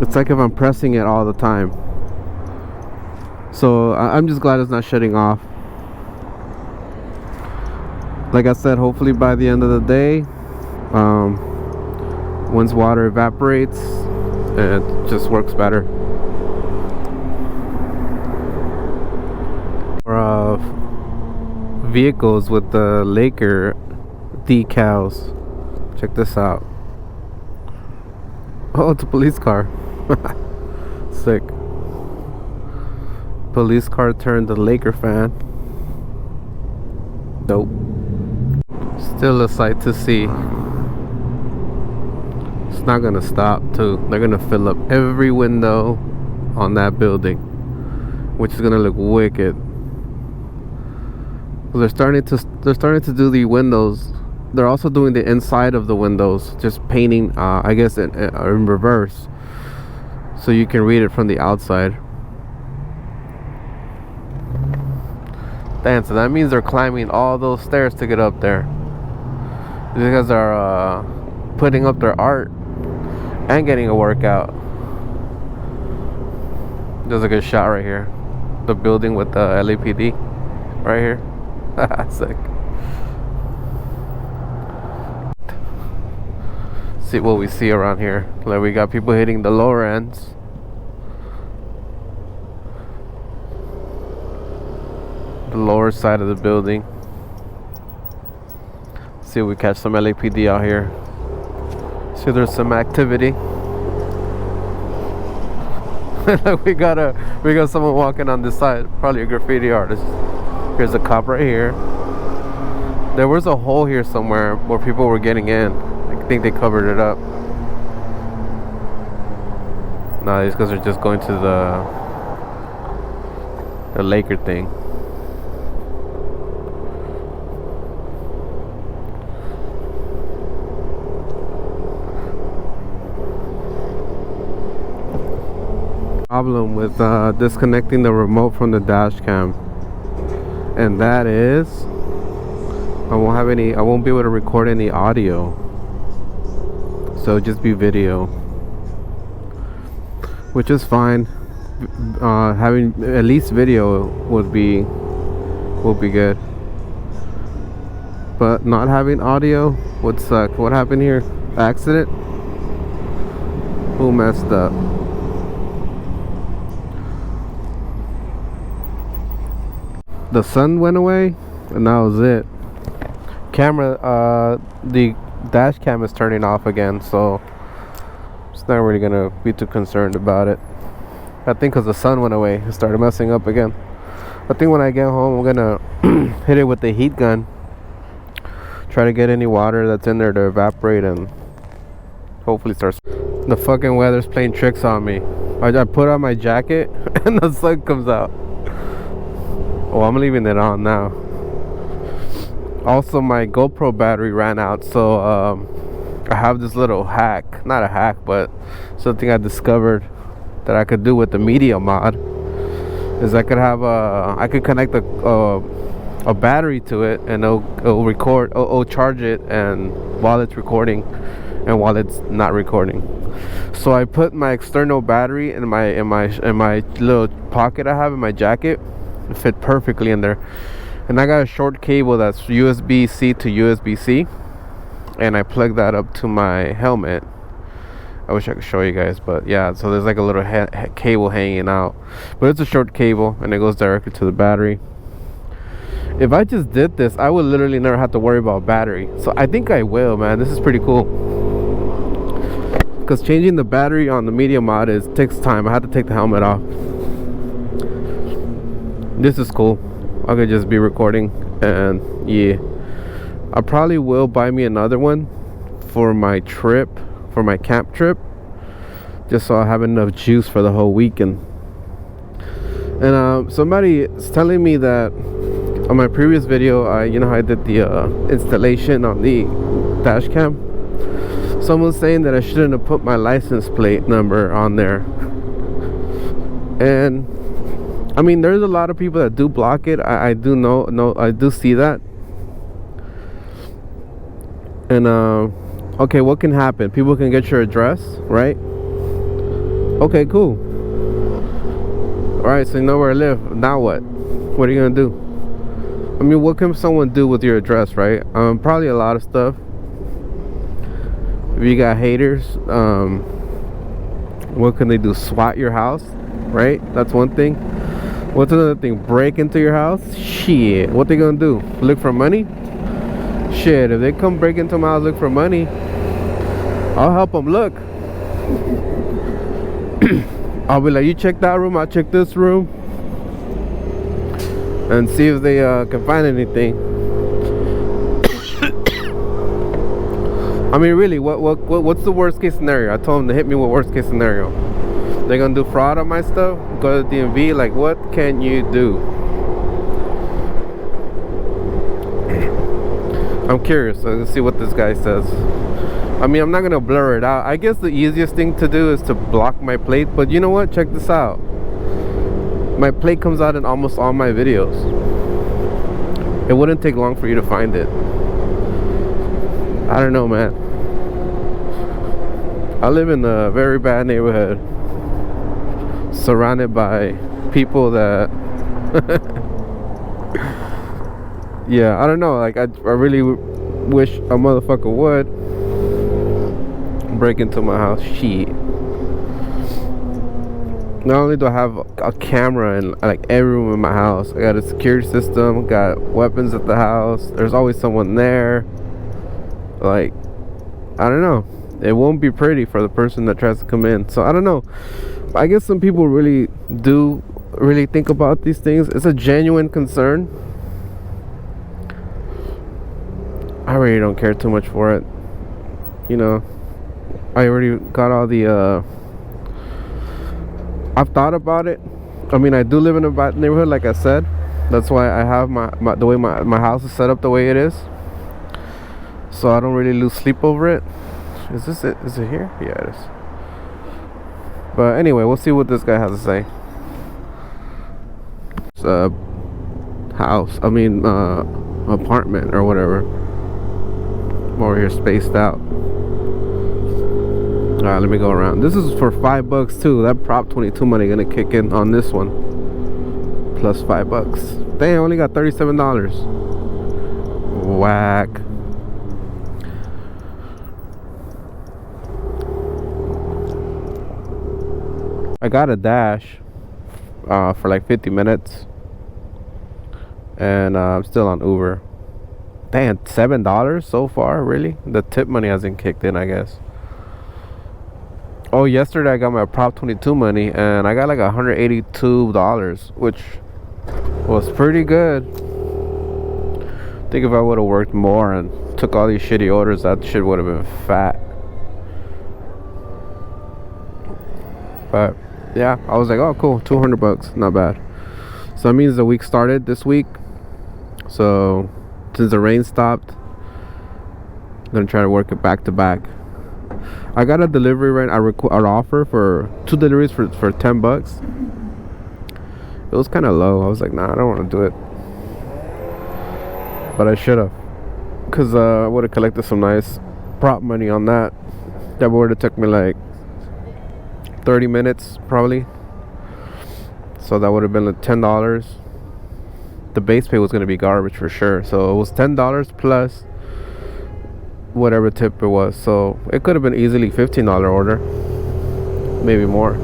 It's like if I'm pressing it all the time. So I'm just glad it's not shutting off. Like I said, hopefully by the end of the day, once water evaporates, it just works better. Or vehicles with the Laker decals. Check this out. Oh, it's a police car. Sick. Police car turned the Laker fan. Dope. Still a sight to see. not gonna stop too. They're gonna fill up every window on that building, which is gonna look wicked. They're starting to do the windows. They're also doing the inside of the windows, just painting, I guess in reverse, so you can read it from the outside. Damn, so that means they're climbing all those stairs to get up there. These guys are putting up their art and getting a workout. There's a good shot right here. The building with the LAPD right here. Sick. See what we see around here. Like, we got people hitting the lower ends. The lower side of the building. See if we catch some LAPD out here. See, there's some activity. we got someone walking on this side, probably a graffiti artist. Here's a cop right here. There was a hole here somewhere where people were getting in. I think they covered it up. Nah, these guys are just going to the Laker thing. Problem with disconnecting the remote from the dash cam, and that is I won't be able to record any audio, so just be video, which is fine. Having at least video would be good, but not having audio would suck. What happened here? Accident? Who messed up? The sun went away, and that was it. The dash cam is turning off again, so it's not really gonna be too concerned about it. I think because the sun went away, it started messing up again. I think when I get home, I'm gonna hit it with the heat gun, try to get any water that's in there to evaporate, and hopefully start. The fucking weather's playing tricks on me. I put on my jacket and the sun comes out. Oh, I'm leaving it on now. Also, my GoPro battery ran out, so I have this little hack. Not a hack, but something I discovered that I could do with the media mod. Is I could connect a battery to it, and it'll record. It'll charge it, and while it's recording, and while it's not recording. So I put my external battery in my little pocket I have in my jacket. It fit perfectly in there, and I got a short cable that's USB-C to USB-C, and I plugged that up to my helmet. I wish I could show you guys, but yeah, so there's like a little cable hanging out, but it's a short cable and it goes directly to the battery. If I just did this, I would literally never have to worry about battery. So I think I will, man. This is pretty cool, because changing the battery on the media mod takes time. I had to take the helmet off. This is cool. I could just be recording, and yeah, I probably will buy me another one for my trip, for my camp trip, just so I have enough juice for the whole weekend. And somebody is telling me that on my previous video, I did the installation on the dash cam. Someone's saying that I shouldn't have put my license plate number on there, and I mean, there's a lot of people that do block it. I do know, I do see that. And okay, what can happen? People can get your address, right? Okay, cool. All right, so you know where I live. Now what? What are you gonna do? I mean, what can someone do with your address, right? Probably a lot of stuff. If you got haters, what can they do? SWAT your house, right? That's one thing. What's another thing? Break into your house? Shit. What they gonna do? Look for money? Shit, if they come break into my house, look for money, I'll help them look. I'll be like, you check that room, I'll check this room, and see if they can find anything. I mean, really, what's the worst case scenario? I told them to hit me with worst case scenario. They're gonna do fraud on my stuff. Go to DMV. Like, what can you do? I'm curious. So let's see what this guy says. I mean, I'm not gonna blur it out. I guess the easiest thing to do is to block my plate. But you know what? Check this out. My plate comes out in almost all my videos. It wouldn't take long for you to find it. I don't know, man. I live in a very bad neighborhood, surrounded by people that yeah, I don't know, like I really wish a motherfucker would break into my house. Shit. Not only do I have a camera in like every room in my house, I got a security system, got weapons at the house, there's always someone there. Like, I don't know, it won't be pretty for the person that tries to come in. So I don't know, I guess some people really do think about these things. It's a genuine concern. I really don't care too much for it, you know. I already got all the I've thought about it. I mean, I do live in a bad neighborhood, like I said. That's why I have the way my house is set up the way it is, so I don't really lose sleep over it. Is this it? Is it here? Yeah, it is. But anyway, we'll see what this guy has to say. It's a house, I mean apartment or whatever. I'm over here spaced out. Alright, let me go around. This is for $5 too. That Prop 22 money gonna kick in on this one. Plus $5. Dang, I only got $37. Whack. I got a Dash for like 50 minutes. And I'm still on Uber. Damn, $7 so far, really? The tip money hasn't kicked in, I guess. Oh, yesterday I got my Prop 22 money and I got like $182, which was pretty good. I think if I would have worked more and took all these shitty orders, that shit would have been fat. But yeah, I was like, oh cool, $200, not bad. So that means the week started this week. So since the rain stopped, I'm gonna try to work it back to back. I got a delivery right. An offer for 2 deliveries for $10. It was kind of low. I was like, nah, I don't want to do it. But I should have, cause I would have collected some nice prop money on that. That would have took me like 30 minutes probably. So that would have been like $10. The base pay was gonna be garbage for sure. So it was $10 plus whatever tip it was. So it could have been easily $15 order, maybe more.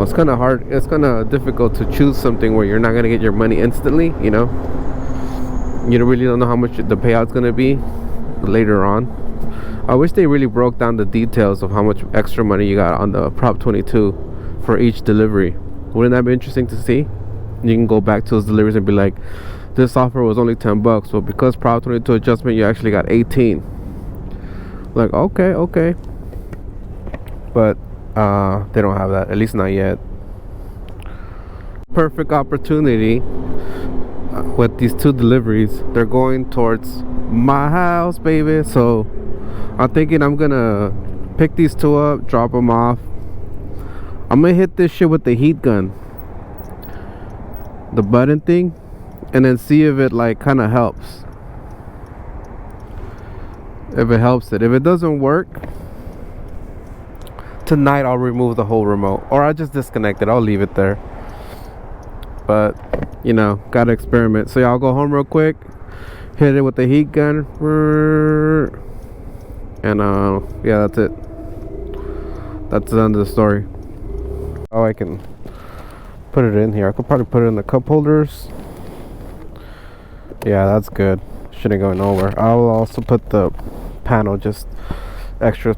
It's kind of hard. It's kind of difficult to choose something where you're not gonna get your money instantly. You know, you really don't know how much the payout's gonna be later on. I wish they really broke down the details of how much extra money you got on the Prop 22 for each delivery. Wouldn't that be interesting to see? You can go back to those deliveries and be like, this offer was only $10, so because Prop 22 adjustment, you actually got 18. Like, okay. But they don't have that, at least not yet. Perfect opportunity with these 2 deliveries. They're going towards my house, baby. So I'm thinking I'm gonna pick these 2 up, drop them off. I'm gonna hit this shit with the heat gun, the button thing, and then see if it like kind of helps. If it helps it. If it doesn't work, tonight I'll remove the whole remote, or I'll just disconnect it. I'll leave it there. But you know, gotta experiment. So y'all go home real quick, hit it with the heat gun, and yeah, that's it. That's the end of the story. Oh, I can put it in here. I could probably put it in the cup holders. Yeah, that's good. Shouldn't go nowhere. I'll also put the panel, just extra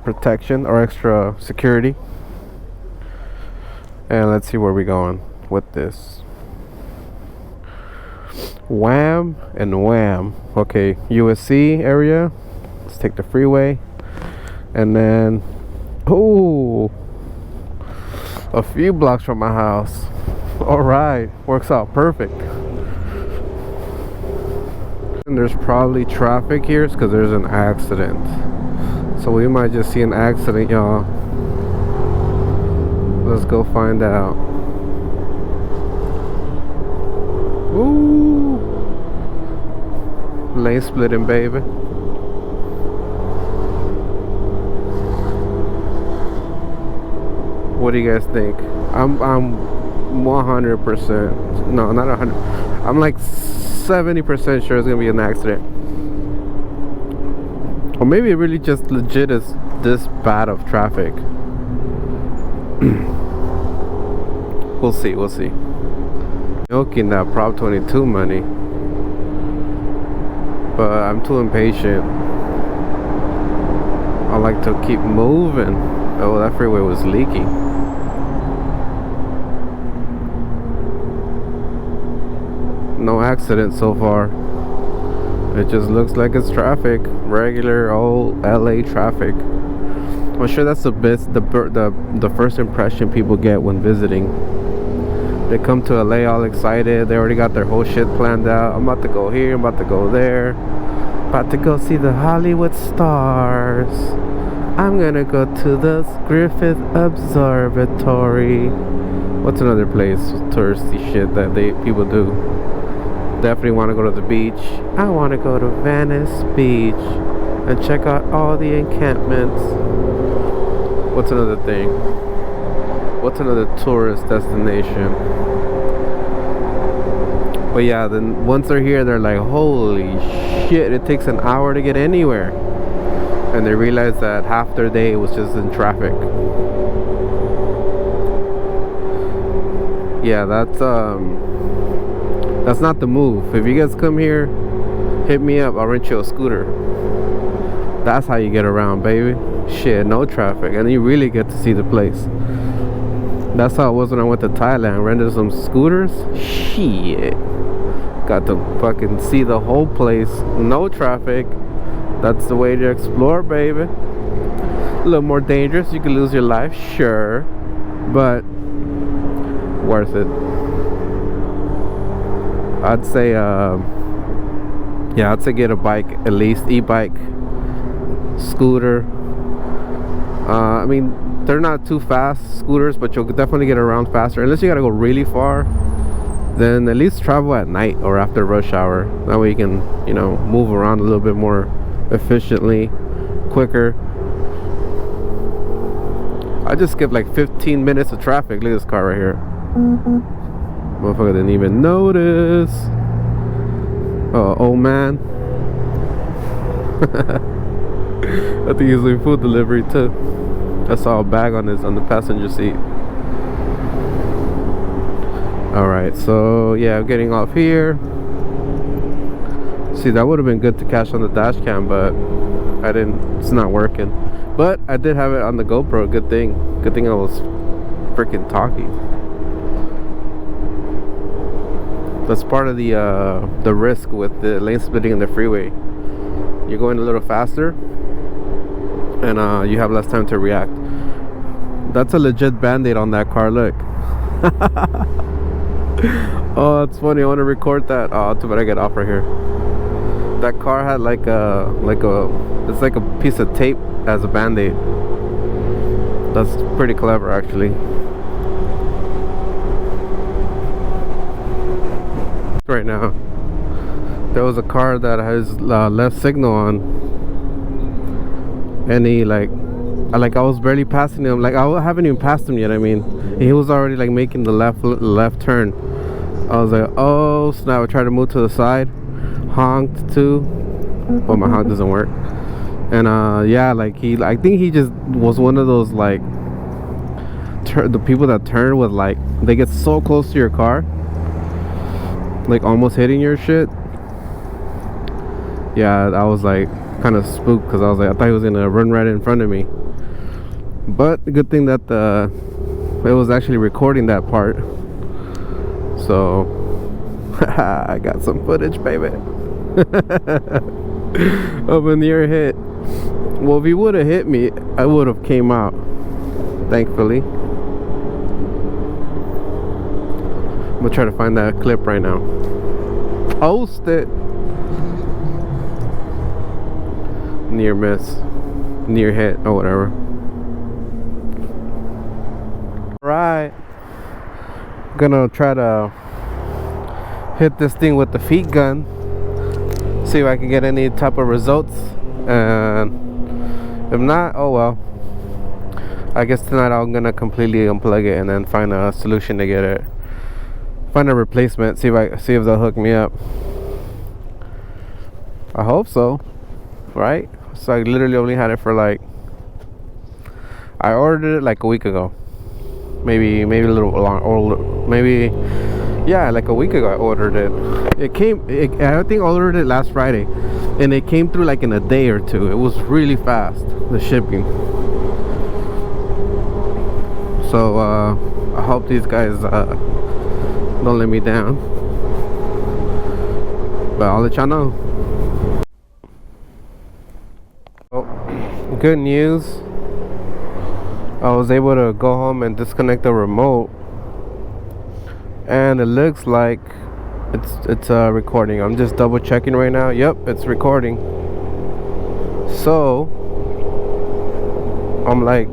protection or extra security. And let's see where we're going with this. Wham and wham. Okay, USC area. take the freeway, and then a few blocks from my house. All right, works out perfect. And there's probably traffic here because there's an accident, so we might just see an accident, y'all. Let's go find out. Ooh, lane splitting, baby. What do you guys think? I'm 100%, no, not 100, I'm like 70% sure it's gonna be an accident, or maybe it really just legit is this bad of traffic. We'll see. Milking that Prop 22 money, but I'm too impatient. I like to keep moving. Oh, that freeway was leaking. No accident so far. It just looks like it's traffic, regular old LA traffic. I'm sure that's the first impression people get when visiting. They come to LA all excited. They already got their whole shit planned out. I'm about to go here, I'm about to go there, about to go see the Hollywood stars. I'm gonna go to the Griffith Observatory. What's another place, touristy shit that people do? Definitely want to go to the beach. I want to go to Venice Beach and check out all the encampments. What's another thing? What's another tourist destination? But yeah, then once they're here, they're like, holy shit, it takes an hour to get anywhere. And they realize that half their day was just in traffic. Yeah, that's not the move. If you guys come here, hit me up, I'll rent you a scooter. That's how you get around, baby. Shit, no traffic, and you really get to see the place. That's how it was when I went to Thailand. Rented some scooters. Shit, got to fucking see the whole place. No traffic. That's the way to explore, baby. A little more dangerous. You could lose your life, sure, but worth it. I'd say I'd say get a bike, at least e-bike, scooter. I mean, they're not too fast scooters, but you'll definitely get around faster. Unless you gotta go really far, then at least travel at night or after rush hour. That way you can, you know, move around a little bit more efficiently, quicker. I just skipped like 15 minutes of traffic. Look at this car right here. Motherfucker didn't even notice. Oh, old man. I think he's doing food delivery too. I saw a bag on the passenger seat. Alright, so yeah, I'm getting off here. See, that would have been good to catch on the dash cam, but I didn't. It's not working. But I did have it on the GoPro. Good thing I was freaking talking. That's part of the risk with the lane splitting in the freeway. You're going a little faster, and you have less time to react. That's a legit band-aid on that car. Look. Oh, it's funny. I want to record that. Oh, too bad I get off right here. That car had like it's like a piece of tape as a band-aid. That's pretty clever, actually. Right now, there was a car that has left signal on, and he I was barely passing him. Like, I haven't even passed him yet. I mean, he was already like making the left turn. I was like, oh snap! I tried to move to the side, honked too, but my honk doesn't work. And yeah, like I think he just was one of those like the people that turn with like they get so close to your car, like almost hitting your shit. Yeah, I was like kind of spooked because I was like, I thought he was gonna run right in front of me. But the good thing that it was actually recording that part, so I got some footage, baby. Of a near hit. Well, if he would have hit me, I would have came out. Thankfully. I'm gonna try to find that clip right now. Post it. Near miss. Near hit or whatever. Alright. Gonna try to hit this thing with the feet gun. See if I can get any type of results. And if not, oh well. I guess tonight I'm gonna completely unplug it and then find a solution to get it. Find a replacement. See if they'll hook me up. I hope so. Right? So I literally only had it for like. I ordered it like a week ago. Maybe a little long, or maybe, yeah, like a week ago I ordered it. I think I ordered it last Friday, and it came through like in a day or two. It was really fast, the shipping. So I hope these guys don't let me down. But I'll let y'all know. Oh, good news. I was able to go home and disconnect the remote, and it looks like it's recording. I'm just double checking right now. Yep, it's recording. So I'm like,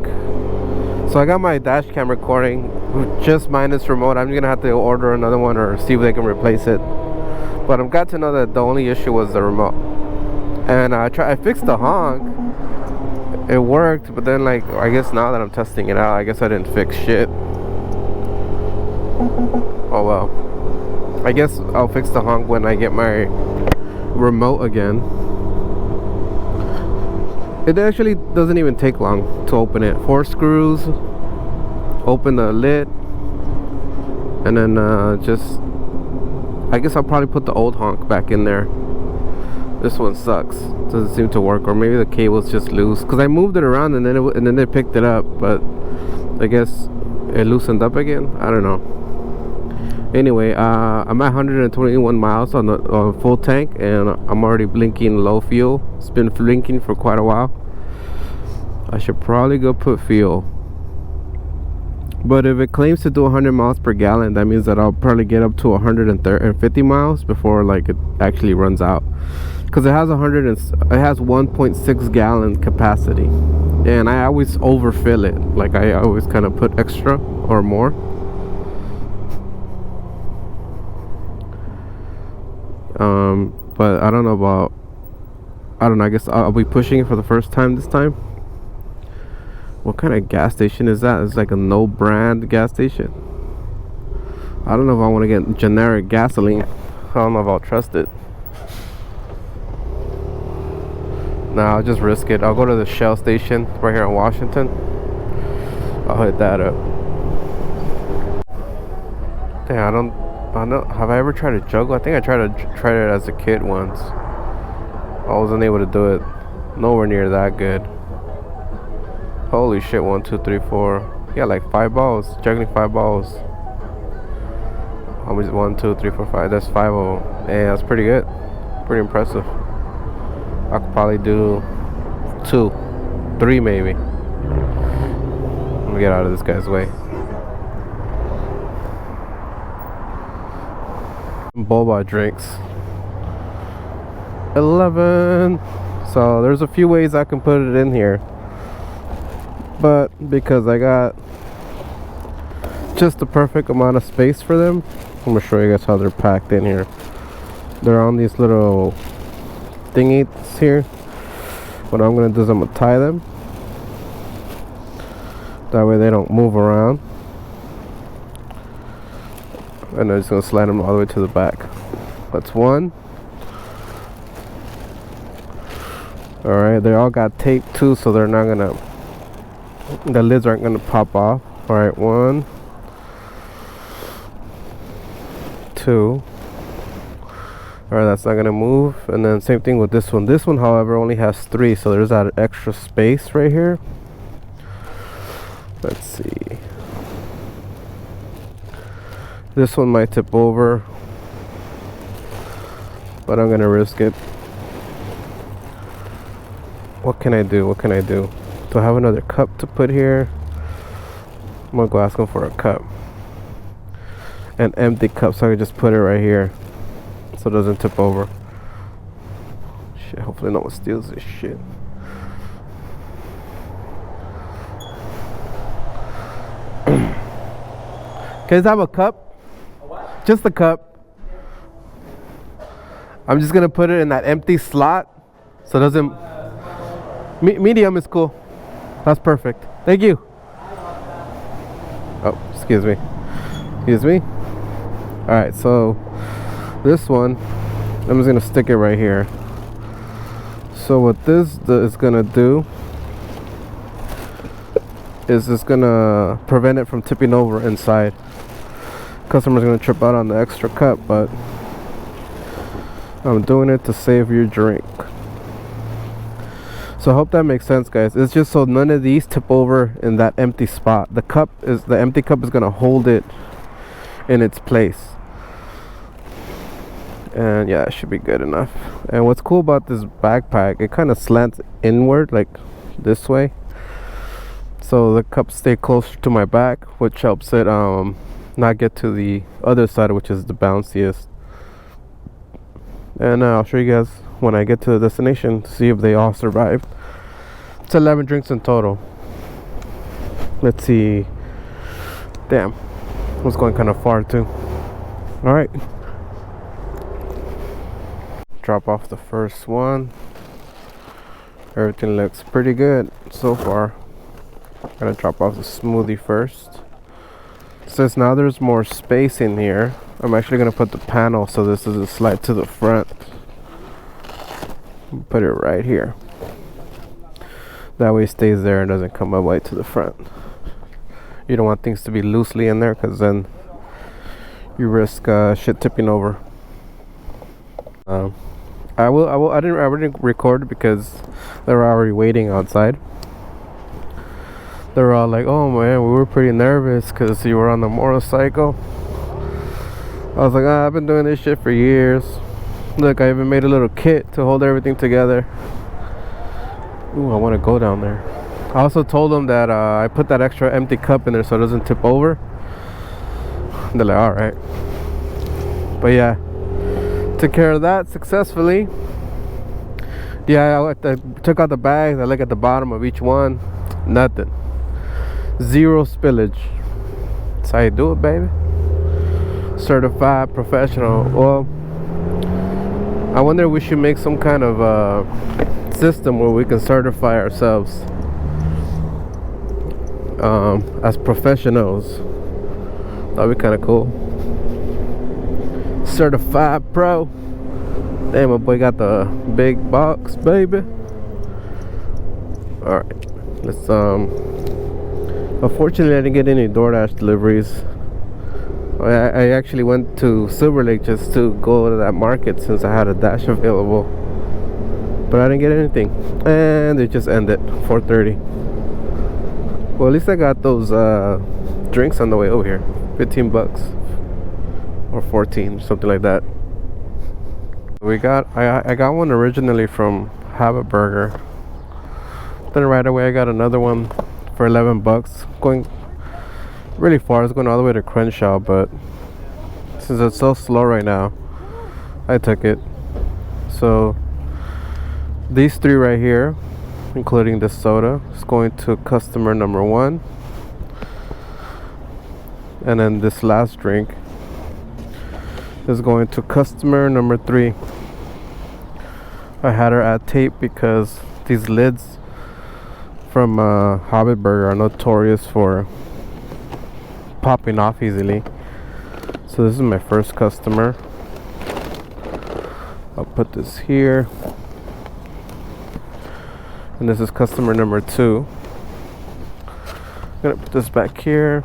so I got my dash cam recording just minus remote. I'm gonna have to order another one or see if they can replace it. But I'm got to know that the only issue was the remote, and I fixed the honk. It worked, but then like I guess now that I'm testing it out, I guess I didn't fix shit. Oh well. I guess I'll fix the honk when I get my remote again. It actually doesn't even take long to open it. 4 screws, open the lid, and then just, I guess I'll probably put the old honk back in there. This one sucks. Doesn't seem to work, or maybe the cable's just loose. Cause I moved it around and then they picked it up, but I guess it loosened up again. I don't know. Anyway, I'm at 121 miles on the full tank, and I'm already blinking low fuel. It's been blinking for quite a while. I should probably go put fuel. But if it claims to do 100 miles per gallon, that means that I'll probably get up to 150 miles before like it actually runs out. Because it has 1.6 gallon capacity, and I always overfill it. Like I always kind of put extra or more. But I don't know about. I don't know. I guess I'll be pushing it for the first time this time. What kind of gas station is that? It's like a no brand gas station. I don't know if I want to get generic gasoline. I don't know if I'll trust it. Nah, I'll just risk it. I'll go to the Shell station right here in Washington. I'll hit that up. Damn, I don't know. Have I ever tried to juggle? I think I tried it as a kid once. I wasn't able to do it. Nowhere near that good. Holy shit! 1, 2, 3, 4. Yeah, like 5 balls. Juggling 5 balls. How much? 1, 2, 3, 4, 5. That's 5 of them. Yeah, that's pretty good. Pretty impressive. I could probably do 2, 3 maybe. Let me get out of this guy's way. Boba drinks. 11. So there's a few ways I can put it in here, but because I got just the perfect amount of space for them, I'm gonna show you guys how they're packed in here. They're on these little thingies here. What I'm gonna do is I'm gonna tie them. That way they don't move around. And I'm just gonna slide them all the way to the back. That's one. Alright, they all got tape too, so they're not gonna, the lids aren't gonna pop off. Alright, 1, 2. Alright, that's not gonna move. And then same thing with this one. This one, however, only has 3, so there's that extra space right here. Let's see. This one might tip over, but I'm gonna risk it. What can I do? What can I do? Do I have another cup to put here? I'm gonna go ask him for a cup. An empty cup, so I can just put it right here so it doesn't tip over. Shit, hopefully no one steals this shit. Can I have a cup? A what? Just a cup. I'm just gonna put it in that empty slot so it doesn't. Medium is cool. That's perfect. Thank you. Oh, excuse me. Excuse me. Alright, so this one, I'm just gonna stick it right here. So what this is gonna do is it's gonna prevent it from tipping over inside. Customer's gonna trip out on the extra cup, but I'm doing it to save your drink. So I hope that makes sense, guys. It's just so none of these tip over in that empty spot. The empty cup is gonna hold it in its place. And yeah, it should be good enough. And what's cool about this backpack, it kind of slants inward like this way, so the cups stay closer to my back, which helps it not get to the other side, which is the bounciest. And I'll show you guys when I get to the destination to see if they all survived. It's 11 drinks in total. Let's see. Damn, I was going kind of far too. All right, drop off the first one. Everything looks pretty good so far. Gotta drop off the smoothie first. Since now there's more space in here, I'm actually gonna put the panel so this doesn't slide to the front. Put it right here. That way it stays there and doesn't come up right to the front. You don't want things to be loosely in there, because then you risk shit tipping over. I didn't record because they were already waiting outside. They were all like, "Oh man, we were pretty nervous because you were on the motorcycle." I was like, I've been doing this shit for years. Look, I even made a little kit to hold everything together. Ooh, I want to go down there. I also told them that I put that extra empty cup in there so it doesn't tip over. They're like, alright. But yeah, took care of that successfully. Yeah, I took out the bags. I look at the bottom of each one. Nothing. Zero spillage. That's how you do it, baby. Certified professional. Well, I wonder if we should make some kind of system where we can certify ourselves as professionals. That'd be kind of cool. Certified pro. Damn, my boy got the big box, baby. Alright, let's unfortunately I didn't get any DoorDash deliveries. I actually went to Silver Lake just to go to that market since I had a Dash available, but I didn't get anything, and it just ended 4:30. Well, at least I got those drinks on the way over here. 15 bucks or 14, something like that. I got one originally from Habit Burger. Then right away I got another one for 11 bucks. Going really far. It's going all the way to Crenshaw, but since it's so slow right now, I took it. So these three right here, including the soda, is going to customer number 1, and then this last drink is going to customer number 3. I had her add tape because these lids from Hobbit Burger are notorious for popping off easily. So this is my first customer. I'll put this here, and this is customer number 2. I'm gonna put this back here.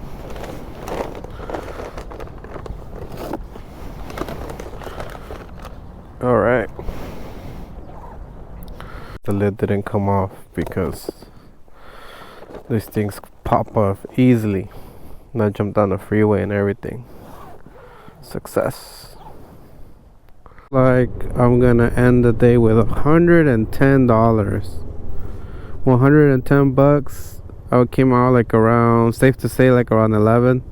All right, the lid didn't come off because these things pop off easily. And I jumped down the freeway and everything. Success. Like, I'm gonna end the day with $110. $110. I came out like around, safe to say, like around 11.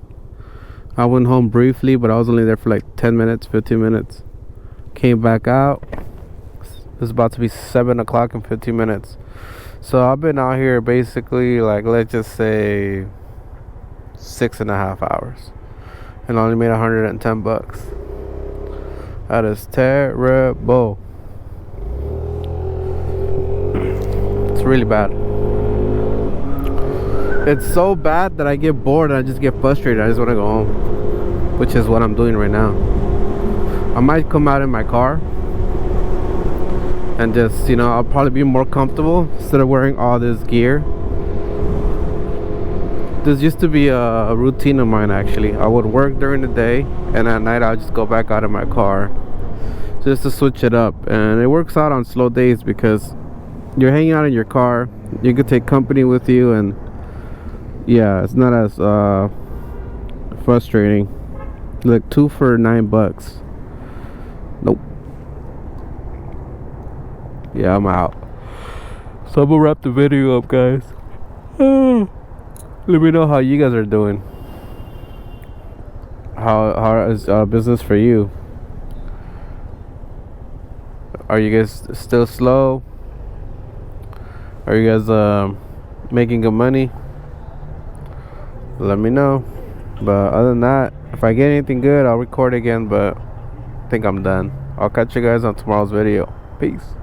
I went home briefly, but I was only there for like 10 minutes, 15 minutes. Came back out. It's about to be 7 o'clock in 15 minutes. So I've been out here basically, like, let's just say 6.5 hours, and I only made $110. That is terrible. It's really bad. It's so bad that I get bored and I just get frustrated. I just want to go home, which is what I'm doing right now. I might come out in my car and just, you know, I'll probably be more comfortable instead of wearing all this gear. This used to be a routine of mine, actually. I would work during the day, and at night I'll just go back out in my car just to switch it up. And it works out on slow days because you're hanging out in your car, you could take company with you, and yeah, it's not as frustrating. Like 2 for $9. Nope. Yeah, I'm out. So I'm gonna wrap the video up, guys. Let me know how you guys are doing. How is business for you? Are you guys still slow? Are you guys making good money? Let me know. But other than that, if I get anything good, I'll record again, but I think I'm done. I'll catch you guys on tomorrow's video. Peace.